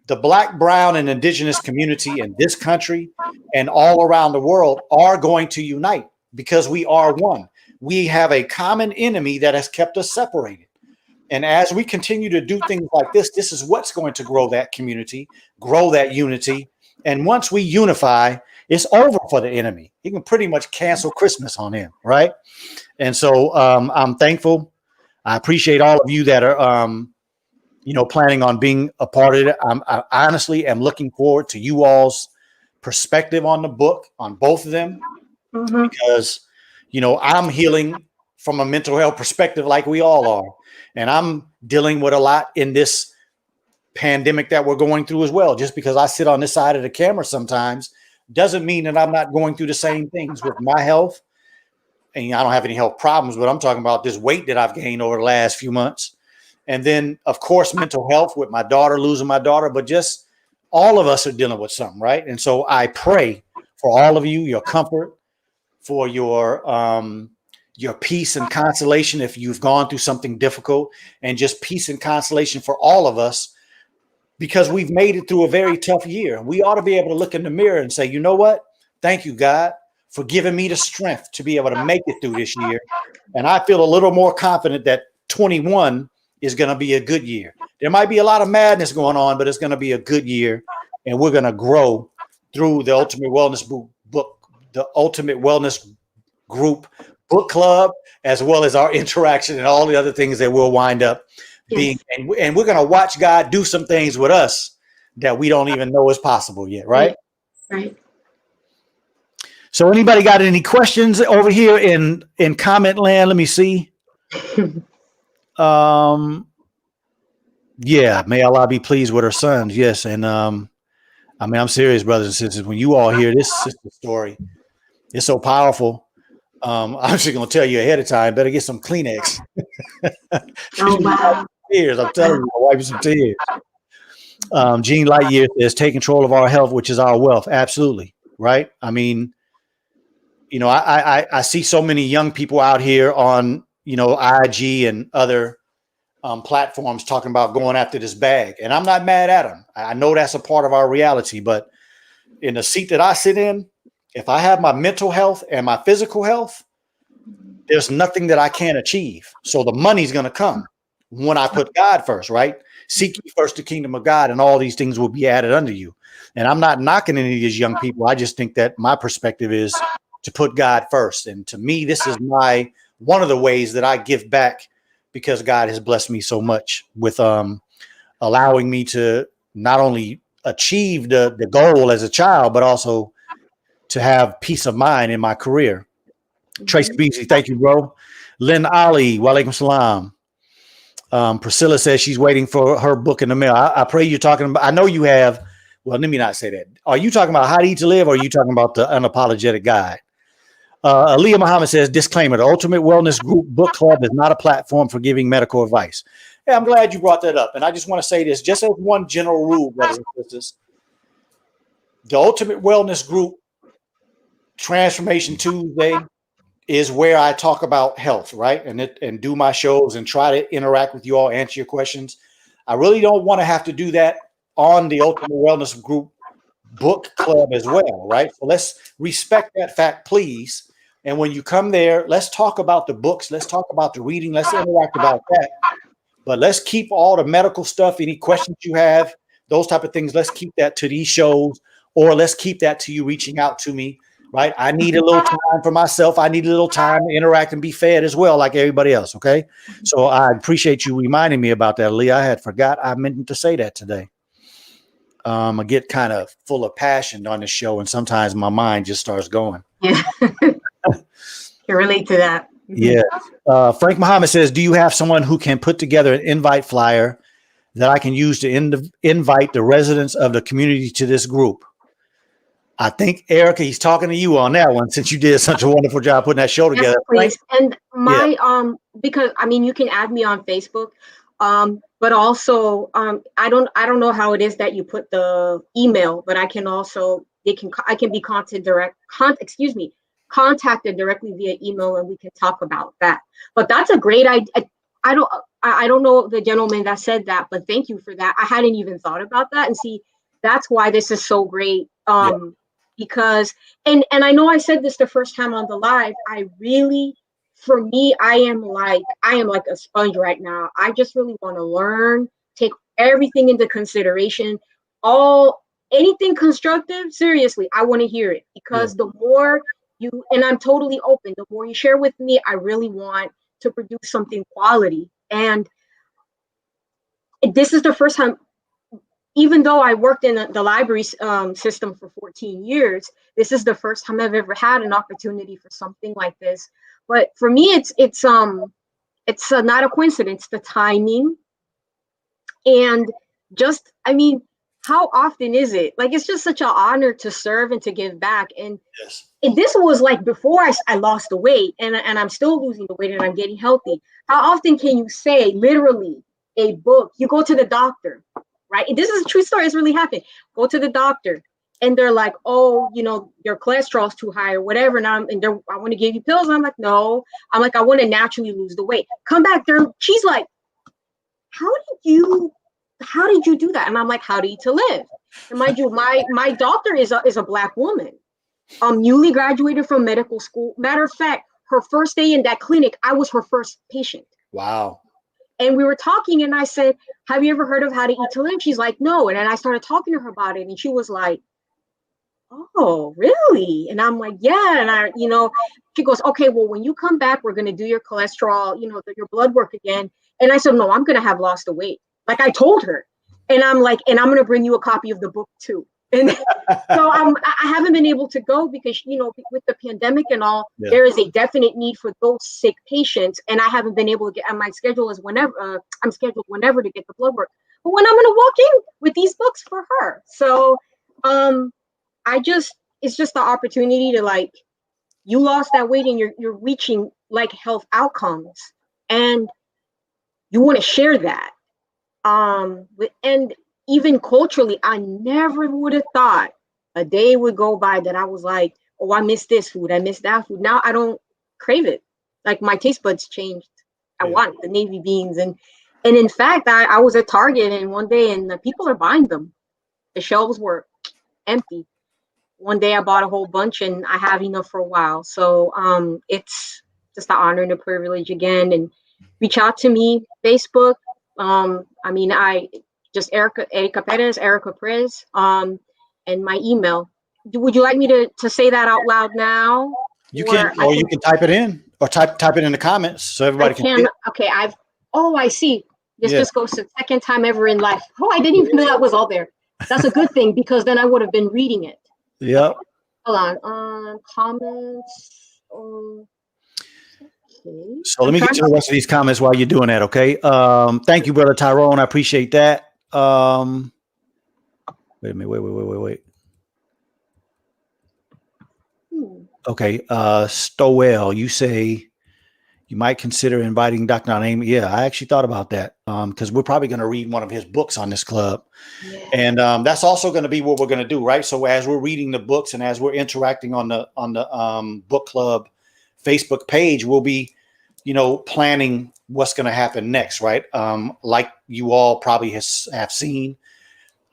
The Black, brown, and indigenous community in this country and all around the world are going to unite because we are one. We have a common enemy that has kept us separated. And as we continue to do things like this is what's going to grow that community, grow that unity. And once we unify, it's over for the enemy. He can pretty much cancel Christmas on him, right? And so I'm thankful. I appreciate all of you that are, planning on being a part of it. I honestly am looking forward to you all's perspective on the book, on both of them, because, I'm healing from a mental health perspective like we all are. And I'm dealing with a lot in this pandemic that we're going through as well. Just because I sit on this side of the camera sometimes doesn't mean that I'm not going through the same things with my health. And I don't have any health problems, but I'm talking about this weight that I've gained over the last few months. And then, of course, mental health with my daughter, losing my daughter, but just all of us are dealing with something, right? And so I pray for all of you, your comfort, for your peace and consolation if you've gone through something difficult, and just peace and consolation for all of us, because we've made it through a very tough year. We ought to be able to look in the mirror and say, you know what? Thank you, God, for giving me the strength to be able to make it through this year. And I feel a little more confident that 21 is going to be a good year. There might be a lot of madness going on, but it's going to be a good year. And we're going to grow through the Ultimate Wellness book, the Ultimate Wellness Group book club, as well as our interaction and all the other things that we'll wind up being. And we're going to watch God do some things with us that we don't even know is possible yet. Right. Right. So anybody got any questions over here in comment land? Let me see. Yeah, may Allah be pleased with her sons. Yes. And I'm serious, brothers and sisters. When you all hear this sister story, it's so powerful. I'm just gonna tell you ahead of time, better get some Kleenex. Oh, wow. Tears, I'm telling you, I'll wipe you some tears. Gene Lightyear says, take control of our health, which is our wealth. Absolutely. Right. I mean, I see so many young people out here on, IG and other platforms talking about going after this bag. And I'm not mad at them. I know that's a part of our reality, but in the seat that I sit in, if I have my mental health and my physical health, there's nothing that I can't achieve. So the money's going to come when I put God first, right? Seek ye first the kingdom of God, and all these things will be added unto you. And I'm not knocking any of these young people. I just think that my perspective is to put God first. And to me, this is one of the ways that I give back, because God has blessed me so much with allowing me to not only achieve the goal as a child, but also to have peace of mind in my career. Tracy Beasley, thank you, bro. Lynn Ali, walaikum salam. Priscilla says she's waiting for her book in the mail. I pray you're talking about, I know you have, well, let me not say that. Are you talking about How to Eat to Live, or are you talking about the Unapologetic Guide? Aaliyah Muhammad says, disclaimer, the Ultimate Wellness Group Book Club is not a platform for giving medical advice. Yeah, I'm glad you brought that up. And I just want to say this, just as one general rule, brothers and sisters, the Ultimate Wellness Group Transformation Tuesday is where I talk about health, right? And do my shows and try to interact with you all, answer your questions. I really don't want to have to do that on the Ultimate Wellness Group book club as well, right? So let's respect that fact, please. And when you come there, let's talk about the books. Let's talk about the reading. Let's interact about that. But let's keep all the medical stuff, any questions you have, those type of things. Let's keep that to these shows, or let's keep that to you reaching out to me, right? I need a little time for myself. I need a little time to interact and be fed as well, like everybody else. Okay. So I appreciate you reminding me about that, Lee. I had forgot I meant to say that today. I get kind of full of passion on the show, and sometimes my mind just starts going. Yeah. Can relate to that. Yeah. Frank Muhammad says, do you have someone who can put together an invite flyer that I can use to invite the residents of the community to this group? I think, Erica, he's talking to you on that one, since you did such a wonderful job putting that show together. Yes, please. And my because I mean, you can add me on Facebook, but also I don't know how it is that you put the email, but I can also I can be contacted directly via email, and we can talk about that. But that's a great idea. I don't know the gentleman that said that, but thank you for that. I hadn't even thought about that, and see, that's why this is so great. Because and I know I said this the first time on the live. I really, for me, I am like a sponge right now. I just really want to learn, take everything into consideration, anything constructive. Seriously, I want to hear it, because the more and I'm totally open. The more you share with me, I really want to produce something quality. And this is the first time, even though I worked in the library system for 14 years, this is the first time I've ever had an opportunity for something like this. But for me, it's not a coincidence, the timing, and just, I mean, how often is it? Like, it's just such an honor to serve and to give back. And this was like before I lost the weight, and I'm still losing the weight, and I'm getting healthy. How often can you say, literally, a book, you go to the doctor, right? This is a true story. It's really happened. Go to the doctor, and they're like, oh, your cholesterol's too high or whatever. And I want to give you pills. And I'm like, no. I'm like, I want to naturally lose the weight. Come back there. She's like, how did you do that? And I'm like, how to eat to live. And mind you, my doctor is a Black woman, newly graduated from medical school. Matter of fact, her first day in that clinic, I was her first patient. Wow. And we were talking, and I said, have you ever heard of How to Eat to Live? She's like, no. And then I started talking to her about it, and she was like, oh, really? And I'm like, yeah. And she goes, okay, well, when you come back, we're going to do your cholesterol, your blood work again. And I said, no, I'm going to have lost the weight. Like I told her. And I'm like, and I'm going to bring you a copy of the book too. And so I haven't been able to go because, with the pandemic and all, there is a definite need for those sick patients. And I haven't been able to get, and my schedule is whenever, I'm scheduled whenever to get the blood work. But when I'm going to walk in with these books for her. So it's just the opportunity to, like, you lost that weight and you're reaching like health outcomes, and you want to share that. And even culturally, I never would have thought a day would go by that I was like, oh, I miss this food, I miss that food. Now I don't crave it. Like, my taste buds changed. I want the navy beans. And in fact, I was at Target, and one day, and the people are buying them. The shelves were empty. One day I bought a whole bunch, and I have enough for a while. So it's just an honor and a privilege again. And reach out to me, Facebook. I just Erica Perez, Erica Perez, and my email. Would you like me to say that out loud now? You can, or you can type it in, or type it in the comments so everybody can see it. Okay, I see. This just goes to the second time ever in life. Oh, I didn't even know that was all there. That's a good thing, because then I would have been reading it. Yep. Hold on. Comments. Okay. So let me get to the rest of these comments while you're doing that, okay? Thank you, Brother Tyrone. I appreciate that. Wait a minute. Wait. Okay. Stowell, you say you might consider inviting Dr. Naeem. Yeah, I actually thought about that because we're probably going to read one of his books on this club. Yeah. And that's also going to be what we're going to do, right? So as we're reading the books and as we're interacting on the book club Facebook page, we'll be, planning what's going to happen next, right? Like you all probably have seen,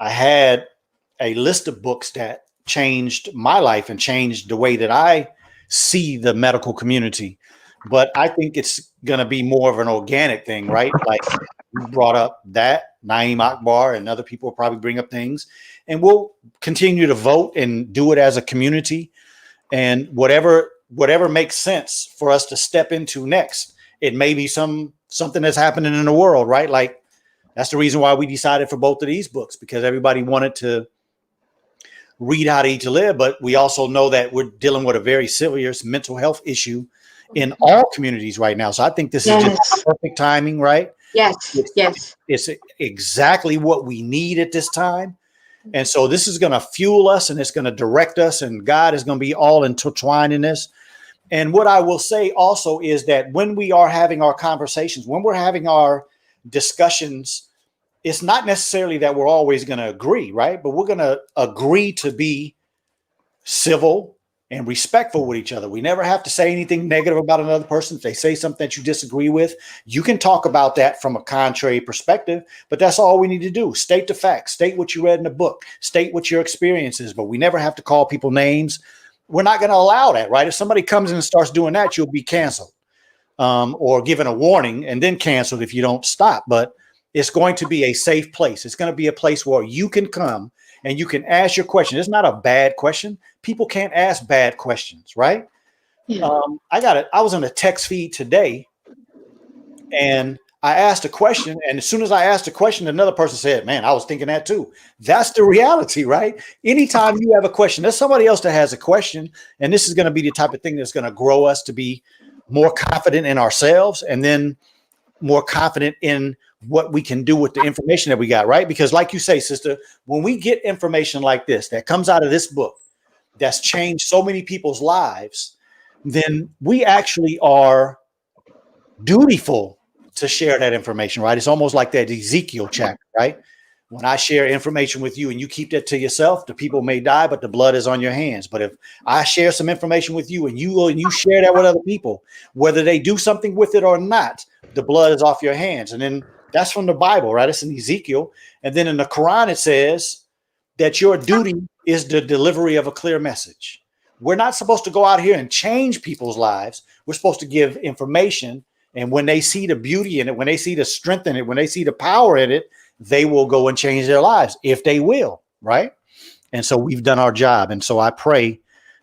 I had a list of books that changed my life and changed the way that I see the medical community. But I think it's going to be more of an organic thing, right? Like you brought up that Naeem Akbar and other people will probably bring up things, and we'll continue to vote and do it as a community. And whatever makes sense for us to step into next, it may be something that's happening in the world, right? Like that's the reason why we decided for both of these books, because everybody wanted to read How to Eat to Live, but we also know that we're dealing with a very serious mental health issue in all communities right now. So I think this is just perfect timing, right? Yes. It's exactly what we need at this time. And so this is going to fuel us and it's going to direct us, and God is going to be all intertwined in this. And what I will say also is that when we are having our conversations, when we're having our discussions, it's not necessarily that we're always going to agree, right? But we're going to agree to be civil and respectful with each other. We never have to say anything negative about another person. If they say something that you disagree with, you can talk about that from a contrary perspective, but that's all we need to do. State the facts, state what you read in the book, state what your experience is, but we never have to call people names. We're not going to allow that, right? If somebody comes in and starts doing that, you'll be canceled or given a warning and then canceled if you don't stop. But it's going to be a safe place. It's going to be a place where you can come and you can ask your question. It's not a bad question. People can't ask bad questions, right? Yeah. I was on a text feed today and I asked a question. And as soon as I asked a question, another person said, man, I was thinking that too. That's the reality, right? Anytime you have a question, there's somebody else that has a question. And this is going to be the type of thing that's going to grow us to be more confident in ourselves and then more confident in what we can do with the information that we got, right? Because like you say, sister, when we get information like this that comes out of this book that's changed so many people's lives, then we actually are dutiful to share that information, right? It's almost like that Ezekiel chapter, right? When I share information with you and you keep that to yourself, the people may die, but the blood is on your hands. But if I share some information with you and you share that with other people, whether they do something with it or not, the blood is off your hands. And then that's from the Bible, right? It's in Ezekiel. And then in the Quran, it says that your duty is the delivery of a clear message. We're not supposed to go out here and change people's lives. We're supposed to give information. And when they see the beauty in it, when they see the strength in it, when they see the power in it, they will go and change their lives if they will, right? And so we've done our job. And so I pray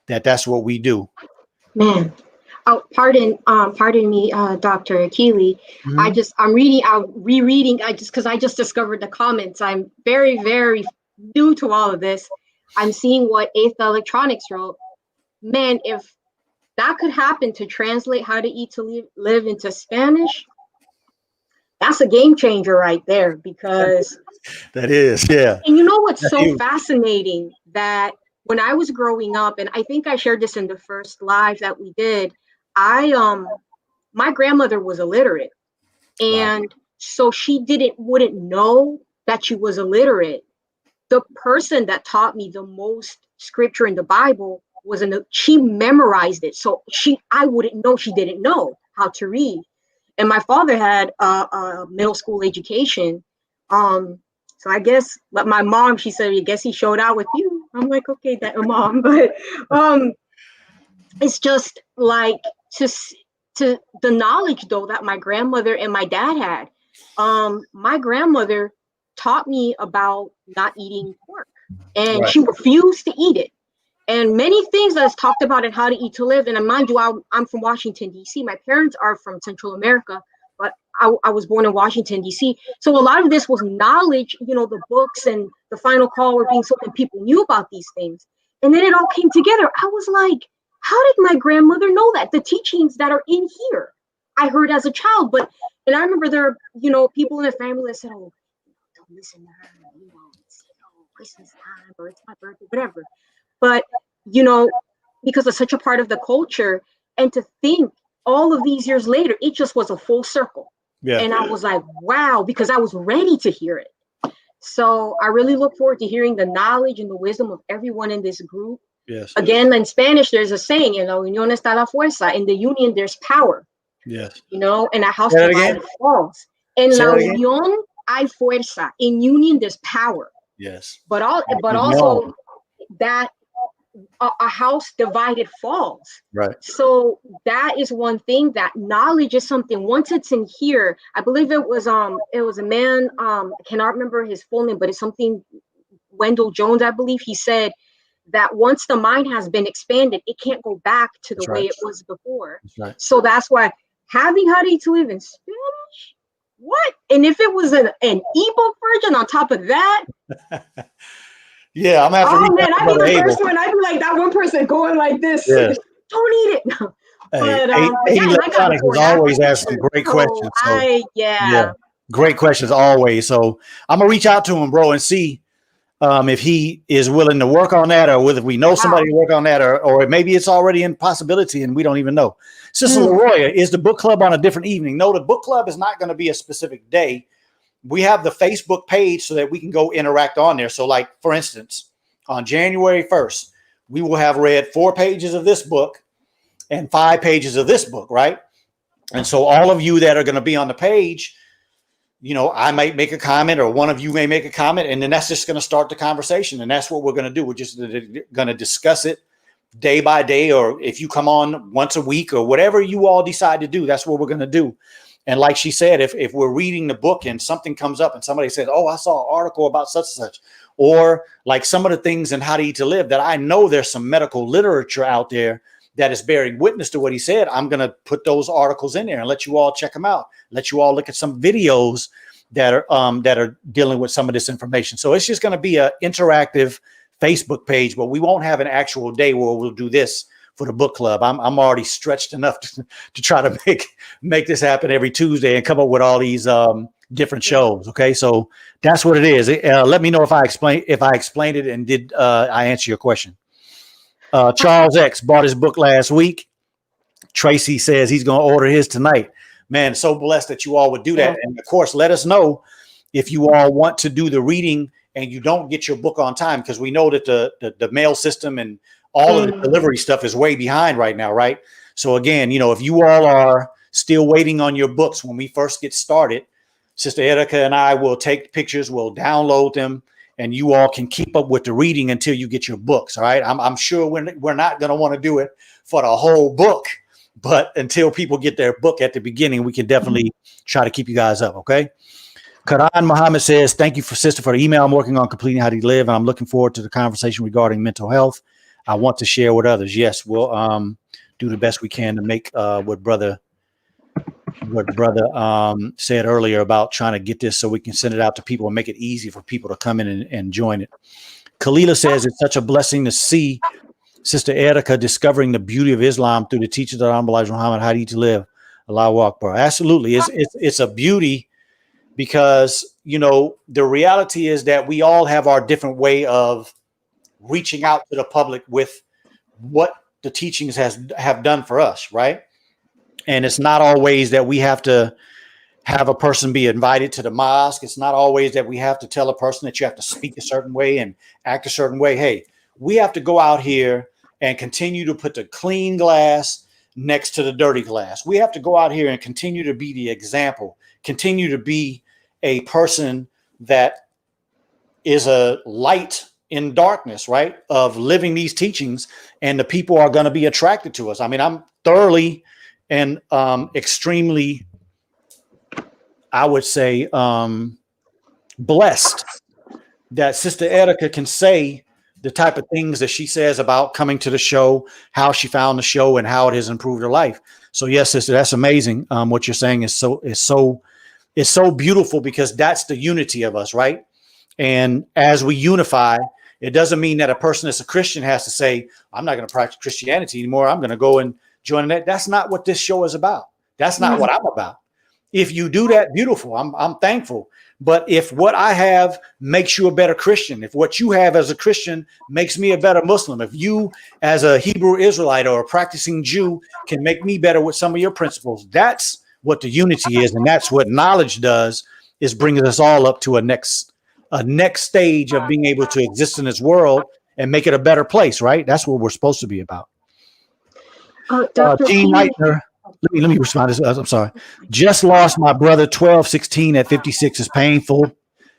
that that's what we do. Man. Oh, pardon me, Dr. Keeley. Mhm. I'm rereading, because I just discovered the comments. I'm very, very new to all of this. I'm seeing what Eighth Electronics wrote. Man, if that could happen to translate How to Eat to Live into Spanish, that's a game changer right there. Because, That is, yeah. and you know what's That's so huge. fascinating, that when I was growing up, and I think I shared this in the first live that we did, my grandmother was illiterate, Wow. and so she wouldn't know that she was illiterate. The person that taught me the most scripture in the Bible she memorized it, so I wouldn't know she didn't know how to read. And my father had a middle school education, so I guess, but my mom, she said, I guess he showed out with you. I'm like, okay, that mom, but it's just like to the knowledge though that my grandmother and my dad had. My grandmother taught me about not eating pork, and Right. she refused to eat it. And many things that's talked about in How to Eat to Live. And mind you, I'm from Washington, D.C. My parents are from Central America, but I was born in Washington, D.C. So a lot of this was knowledge, the books and the Final Call were being sold, and people knew about these things. And then it all came together. I was like, how did my grandmother know that? The teachings that are in here, I heard as a child. And I remember there are, people in the family that said, oh, don't listen to her, it's Christmas time or it's my birthday, whatever. But, because it's such a part of the culture, and to think all of these years later, it just was a full circle. Yeah. And I was like, wow, because I was ready to hear it. So I really look forward to hearing the knowledge and the wisdom of everyone in this group. Yes. Again, in Spanish, there's a saying, en la unión está la fuerza. In the union, there's power. Yes. You know, and a house Say that divided again? falls. En Say la that again? unión hay fuerza. In union, there's power. Yes. But also that a house divided falls. Right. So that is one thing, that knowledge is something, once it's in here, I believe it was a man, I cannot remember his full name, but it's something Wendell Jones, I believe. He said that once the mind has been expanded, it can't go back to the way it was before. That's right. So that's why having How to Live in Spanish, what? And if it was an ebook version on top of that, yeah, I'm after. Oh man, I'd be the first one. I'd be like that one person going like this. Yeah. Don't eat it. Hey, But Electronics is always asking great questions. So, yeah. Great questions always. So I'm gonna reach out to him, bro, and see if he is willing to work on that, or whether we know somebody to work on that, or maybe it's already in possibility and we don't even know. Sister Leroya, is the book club on a different evening? No, the book club is not going to be a specific day. We have the Facebook page so that we can go interact on there. So, like, for instance, on January 1st, we will have read 4 pages of this book and 5 pages of this book, right? And so all of you that are going to be on the page, you know, I might make a comment, or one of you may make a comment, and then that's just going to start the conversation. And that's what we're going to do. We're just going to discuss it day by day, or if you come on once a week, or whatever you all decide to do, that's what we're going to do. And like she said, if we're reading the book and something comes up and somebody says, oh, I saw an article about such and such, or like some of the things in How to Eat to Live that I know there's some medical literature out there that is bearing witness to what he said, I'm going to put those articles in there and let you all check them out. Let you all look at some videos that are dealing with some of this information. So it's just going to be an interactive Facebook page, but we won't have an actual day where we'll do this for the book club. I'm already stretched enough to try to make this happen every Tuesday and come up with all these different shows. Okay, so that's what it is. Let me know if I explained it and did I answer your question. Charles X bought his book last week. Tracy says he's going to order his tonight. Man, so blessed that you all would do that. Yeah. And of course, let us know if you all want to do the reading and you don't get your book on time, because we know that the mail system and all of the delivery stuff is way behind right now, right? So again, you know, if you all are still waiting on your books when we first get started, Sister Erica and I will take pictures, we'll download them, and you all can keep up with the reading until you get your books. All right. I'm sure we're not going to want to do it for the whole book, but until people get their book at the beginning, we can definitely try to keep you guys up. Okay. Karan Muhammad says, thank you, sister, for the email. I'm working on completing How to Live, and I'm looking forward to the conversation regarding mental health. I want to share with others. Yes, we'll do the best we can to make what brother said earlier about trying to get this so we can send it out to people and make it easy for people to come in and join it. Kalila says it's such a blessing to see Sister Erica discovering the beauty of Islam through the teachings of Elijah Muhammad, How to Live. Allahu Akbar. Absolutely. It's a beauty, because, you know, the reality is that we all have our different way of reaching out to the public with what the teachings have done for us, right? And it's not always that we have to have a person be invited to the mosque. It's not always that we have to tell a person that you have to speak a certain way and act a certain way. Hey, we have to go out here and continue to put the clean glass next to the dirty glass. We have to go out here and continue to be the example, continue to be a person that is a light in darkness, right? Of living these teachings, and the people are going to be attracted to us. I mean, I'm thoroughly and extremely, I would say, blessed that Sister Erica can say the type of things that she says about coming to the show, how she found the show, and how it has improved her life. So yes, sister, that's amazing. What you're saying is so beautiful, because that's the unity of us, right? And as we unify, it doesn't mean that a person that's a Christian has to say, I'm not going to practice Christianity anymore. I'm going to go and join that. That's not what this show is about. That's not what I'm about. If you do that, beautiful. I'm thankful. But if what I have makes you a better Christian, if what you have as a Christian makes me a better Muslim, if you as a Hebrew Israelite or a practicing Jew can make me better with some of your principles, that's what the unity is. And that's what knowledge does, is bringing us all up to a next stage of being able to exist in this world and make it a better place, right? That's what we're supposed to be about. Dr. Gene P, Leitner, let me respond to this. I'm sorry. Just lost my brother 12/16 at 56 is painful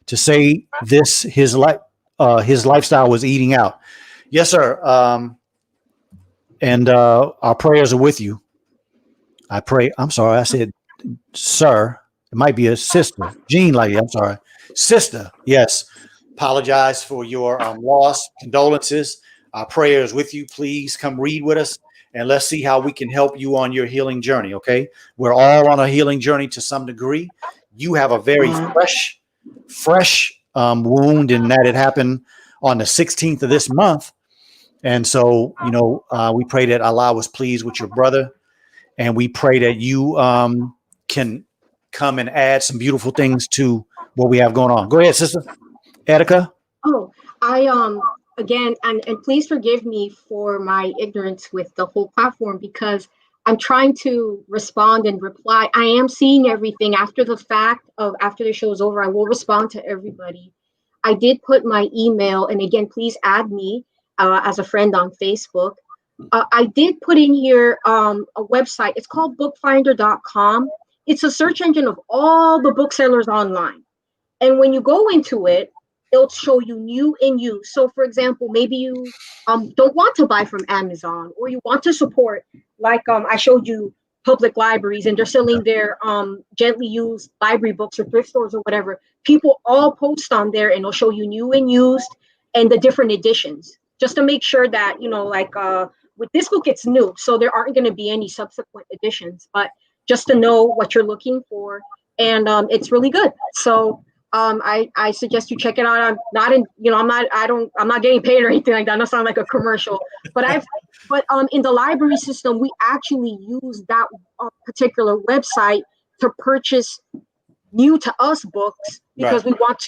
to say this. His lifestyle was eating out. Yes, sir. And our prayers are with you. I pray. I'm sorry. I said, sir. It might be a sister. Gene Leitner. I'm sorry. Sister. Yes. Apologize for your loss. Condolences. Our prayers with you. Please come read with us. And let's see how we can help you on your healing journey, okay? We're all on a healing journey to some degree. You have a very fresh wound in that it happened on the 16th of this month. And so, we pray that Allah was pleased with your brother. And we pray that you can come and add some beautiful things to what we have going on. Go ahead, sister. Erica. Oh, I again, and please forgive me for my ignorance with the whole platform, because I'm trying to respond and reply. I am seeing everything after the fact of after the show is over. I will respond to everybody. I did put my email, and again, please add me as a friend on Facebook. I did put in here a website. It's called bookfinder.com. It's a search engine of all the booksellers online. And when you go into it, it'll show you new and used. So, for example, maybe you don't want to buy from Amazon, or you want to support, like I showed you, public libraries, and they're selling their gently used library books or thrift stores or whatever. People all post on there, and it'll show you new and used and the different editions, just to make sure that, with this book, it's new, so there aren't going to be any subsequent editions, but just to know what you're looking for. And it's really good. So I suggest you check it out. I'm not getting paid or anything like that. That sounds like a commercial, but in the library system, we actually use that particular website to purchase new to us books, because we want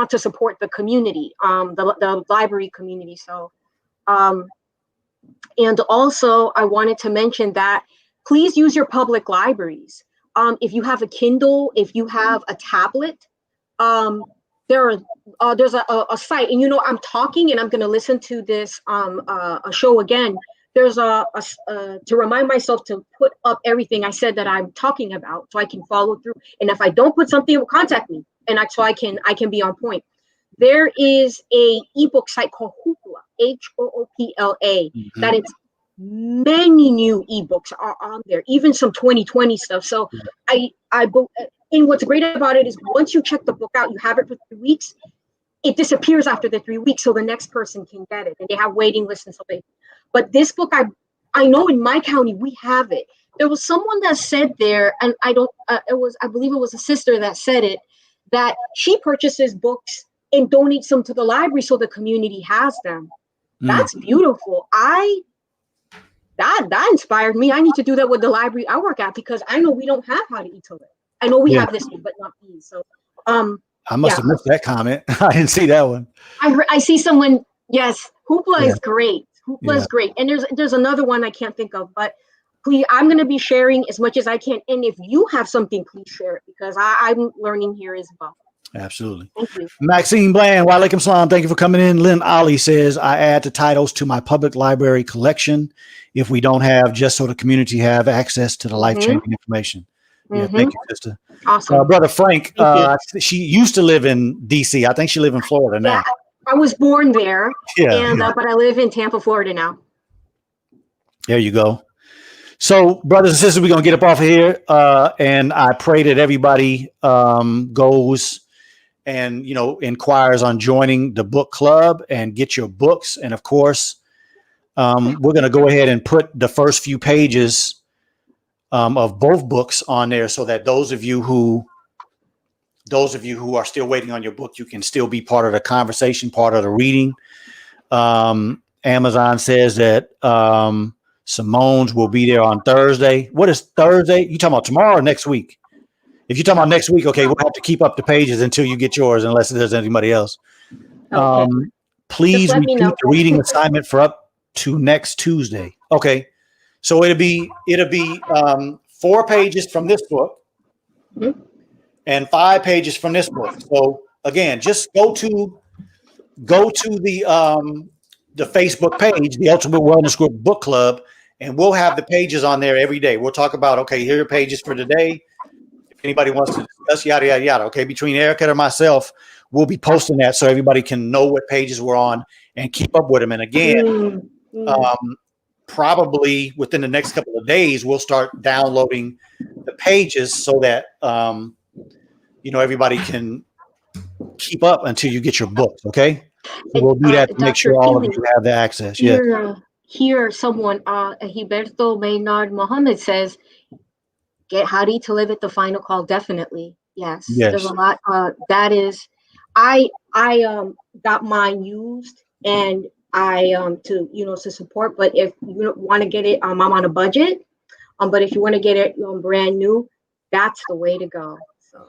to support the community, the library community. So, and also I wanted to mention that please use your public libraries. If you have a Kindle, if you have a tablet, there's a site, and I'm talking and I'm going to listen to this a show again. There's to remind myself to put up everything I said that I'm talking about, so I can follow through. And if I don't put something, it will contact me, and so I can be on point. There is a ebook site called Hoopla, HOOPLA, that it's many new ebooks are on there, even some 2020 stuff. So and what's great about it is once you check the book out, you have it for 3 weeks, it disappears after the 3 weeks, so the next person can get it, and they have waiting lists and stuff. But this book, I know in my county we have it. There was someone that said there, and I believe it was a sister that said it, that she purchases books and donates them to the library so the community has them. That's beautiful. That inspired me. I need to do that with the library I work at, because I know we don't have how to eat to live. I know we have this one, but not these. So, I must have missed that comment. I didn't see that one. I see someone. Yes, Hoopla is great. Hoopla is great, and there's another one I can't think of, but please, I'm going to be sharing as much as I can. And if you have something, please share it, because I'm learning here as well. Absolutely. Thank you. Maxine Bland, wa alaikum salam. Thank you for coming in. Lynn Ali says, I add the titles to my public library collection if we don't have, just so the community have access to the life-changing information. Yeah, thank you, sister. Awesome. Brother Frank, she used to live in D.C. I think she lives in Florida now. Yeah, I was born there, but I live in Tampa, Florida now. There you go. So, brothers and sisters, we're going to get up off of here, and I pray that everybody goes and, inquires on joining the book club and get your books. And, of course, we're going to go ahead and put the first few pages of both books on there, so that those of you who are still waiting on your book, you can still be part of the conversation, part of the reading. Amazon says that Simone's will be there on Thursday. What is Thursday? You talking about tomorrow or next week? If you're talking about next week, okay, we'll have to keep up the pages until you get yours, unless there's anybody else. Okay. Please let me repeat know. the reading assignment for up to next Tuesday. Okay, so it'll be 4 pages from this book Mhm. and 5 pages from this book. So again, just go to the Facebook page, the Ultimate Wellness Group Book Club, and we'll have the pages on there every day. We'll talk about, okay, here are pages for today. If anybody wants to discuss, yada, yada, yada. Okay, between Erica and myself, we'll be posting that so everybody can know what pages we're on and keep up with them. And again, probably within the next couple of days, we'll start downloading the pages so that, everybody can keep up until you get your books. Okay. So we'll do that to make sure all of you have the access. Yeah. Here, someone, Gilberto Maynard Mohammed says, get Hadi to live at the final call. Definitely. Yes. There's a lot. That is, I got mine used and to support, but if you want to get it, I'm on a budget. But if you want to get it brand new, that's the way to go. So.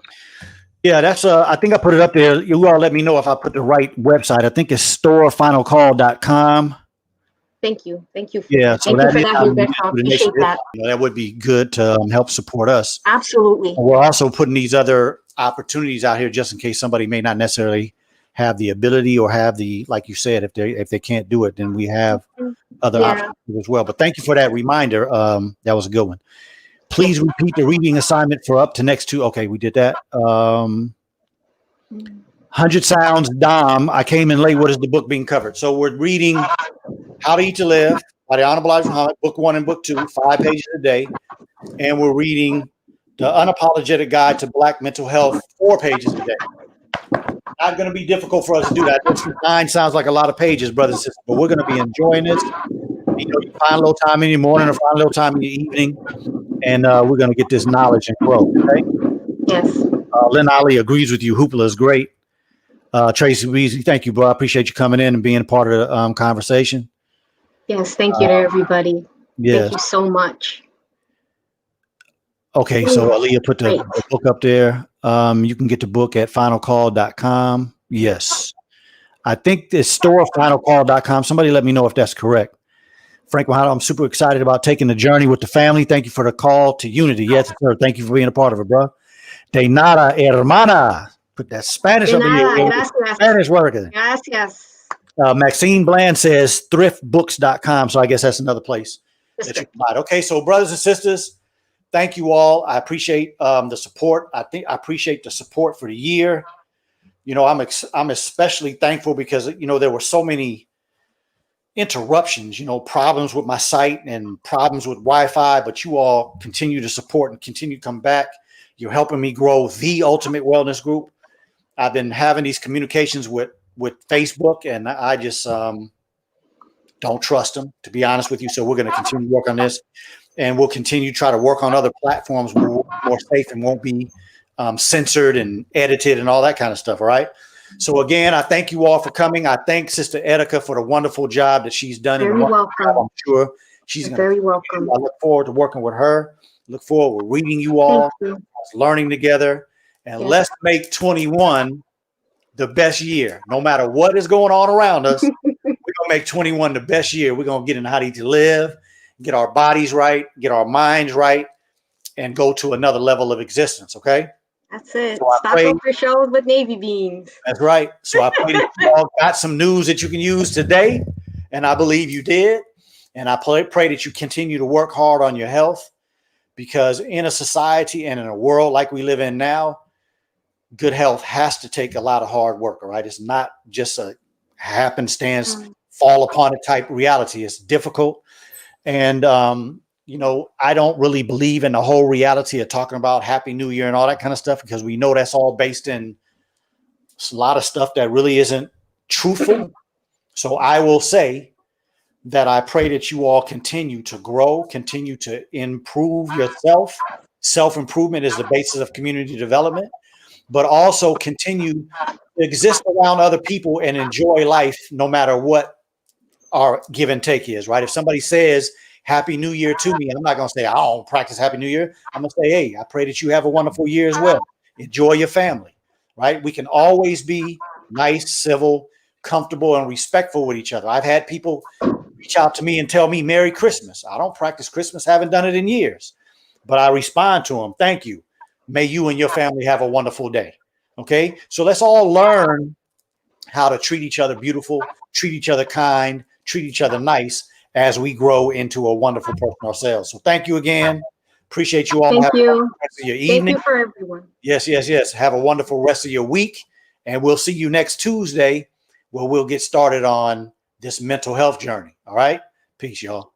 Yeah, that's I think I put it up there. You all let me know if I put the right website. I think it's storefinalcall.com. Thank you. Yeah, so thank you for that, Gilberto. I appreciate that. That would be good to help support us. Absolutely. And we're also putting these other opportunities out here just in case somebody may not necessarily have the ability or have the, like you said, if they can't do it, then we have other options as well. But thank you for that reminder. That was a good one. Please repeat the reading assignment for up to next two. Okay, we did that. 100 Sounds, Dom. I came in late. What is the book being covered? So we're reading How to Eat to Live by the Honorable Elijah Muhammad, book 1 and book 2, 5 pages a day. And we're reading The Unapologetic Guide to Black Mental Health, 4 pages a day. Not going to be difficult for us to do that. 9 sounds like a lot of pages, brothers and sisters, but we're going to be enjoying this. You find a little time in the morning or find a little time in the evening, and we're going to get this knowledge and grow. Okay. Yes. Lynn Ali agrees with you. Hoopla is great. Tracy Weezy, thank you, bro. I appreciate you coming in and being a part of the conversation. Yes, thank you to everybody. Yes. Thank you so much. Okay, so Aaliyah put the book up there. You can get the book at finalcall.com. Yes. I think it's storefinalcall.com. Somebody let me know if that's correct. Frank Mahalo, I'm super excited about taking the journey with the family. Thank you for the call to unity. Yes, sir. Thank you for being a part of it, bro. De nada, hermana. Put that Spanish up in here. Spanish working. Gracias. Maxine Bland says thriftbooks.com. So I guess that's another place that you can buy it. Okay, so brothers and sisters, thank you all. I appreciate the support. I appreciate the support for the year. I'm especially thankful because, there were so many interruptions, problems with my site and problems with Wi-Fi, but you all continue to support and continue to come back. You're helping me grow the Ultimate Wellness Group. I've been having these communications with Facebook, and I just don't trust them, to be honest with you. So we're going to continue to work on this, and we'll continue to try to work on other platforms where we're more safe and won't be censored and edited and all that kind of stuff. All right. So again, I thank you all for coming. I thank Sister Erica for the wonderful job that she's done. Very welcome. I'm sure she's very welcome. I look forward to working with her. Look forward to reading you all, learning together, and let's make 21 the best year. No matter what is going on around us, we're going to make 21 the best year. We're going to get in How to Eat to Live, get our bodies right, get our minds right, and go to another level of existence. Okay. That's it. So stop up your shows with Navy beans. That's right. So I pray that you all got some news that you can use today, and I believe you did. And I pray that you continue to work hard on your health, because in a society and in a world like we live in now, good health has to take a lot of hard work. All right. It's not just a happenstance, fall upon it type reality. It's difficult. And, I don't really believe in the whole reality of talking about Happy New Year and all that kind of stuff, because we know that's all based in a lot of stuff that really isn't truthful. So I will say that I pray that you all continue to grow, continue to improve yourself. Self-improvement is the basis of community development, but also continue to exist around other people and enjoy life no matter what our give and take is, right? If somebody says, Happy New Year to me. I'm not going to say I don't practice Happy New Year. I'm going to say, hey, I pray that you have a wonderful year as well. Enjoy your family, right? We can always be nice, civil, comfortable, and respectful with each other. I've had people reach out to me and tell me Merry Christmas. I don't practice Christmas, haven't done it in years, but I respond to them. Thank you. May you and your family have a wonderful day. Okay. So let's all learn how to treat each other beautiful, treat each other kind, treat each other nice as we grow into a wonderful person ourselves. So thank you again. Appreciate you all. Thank Have a you. wonderful rest of your Thank evening. you for everyone. Yes, yes, yes. Have a wonderful rest of your week. And we'll see you next Tuesday where we'll get started on this mental health journey. All right. Peace, y'all.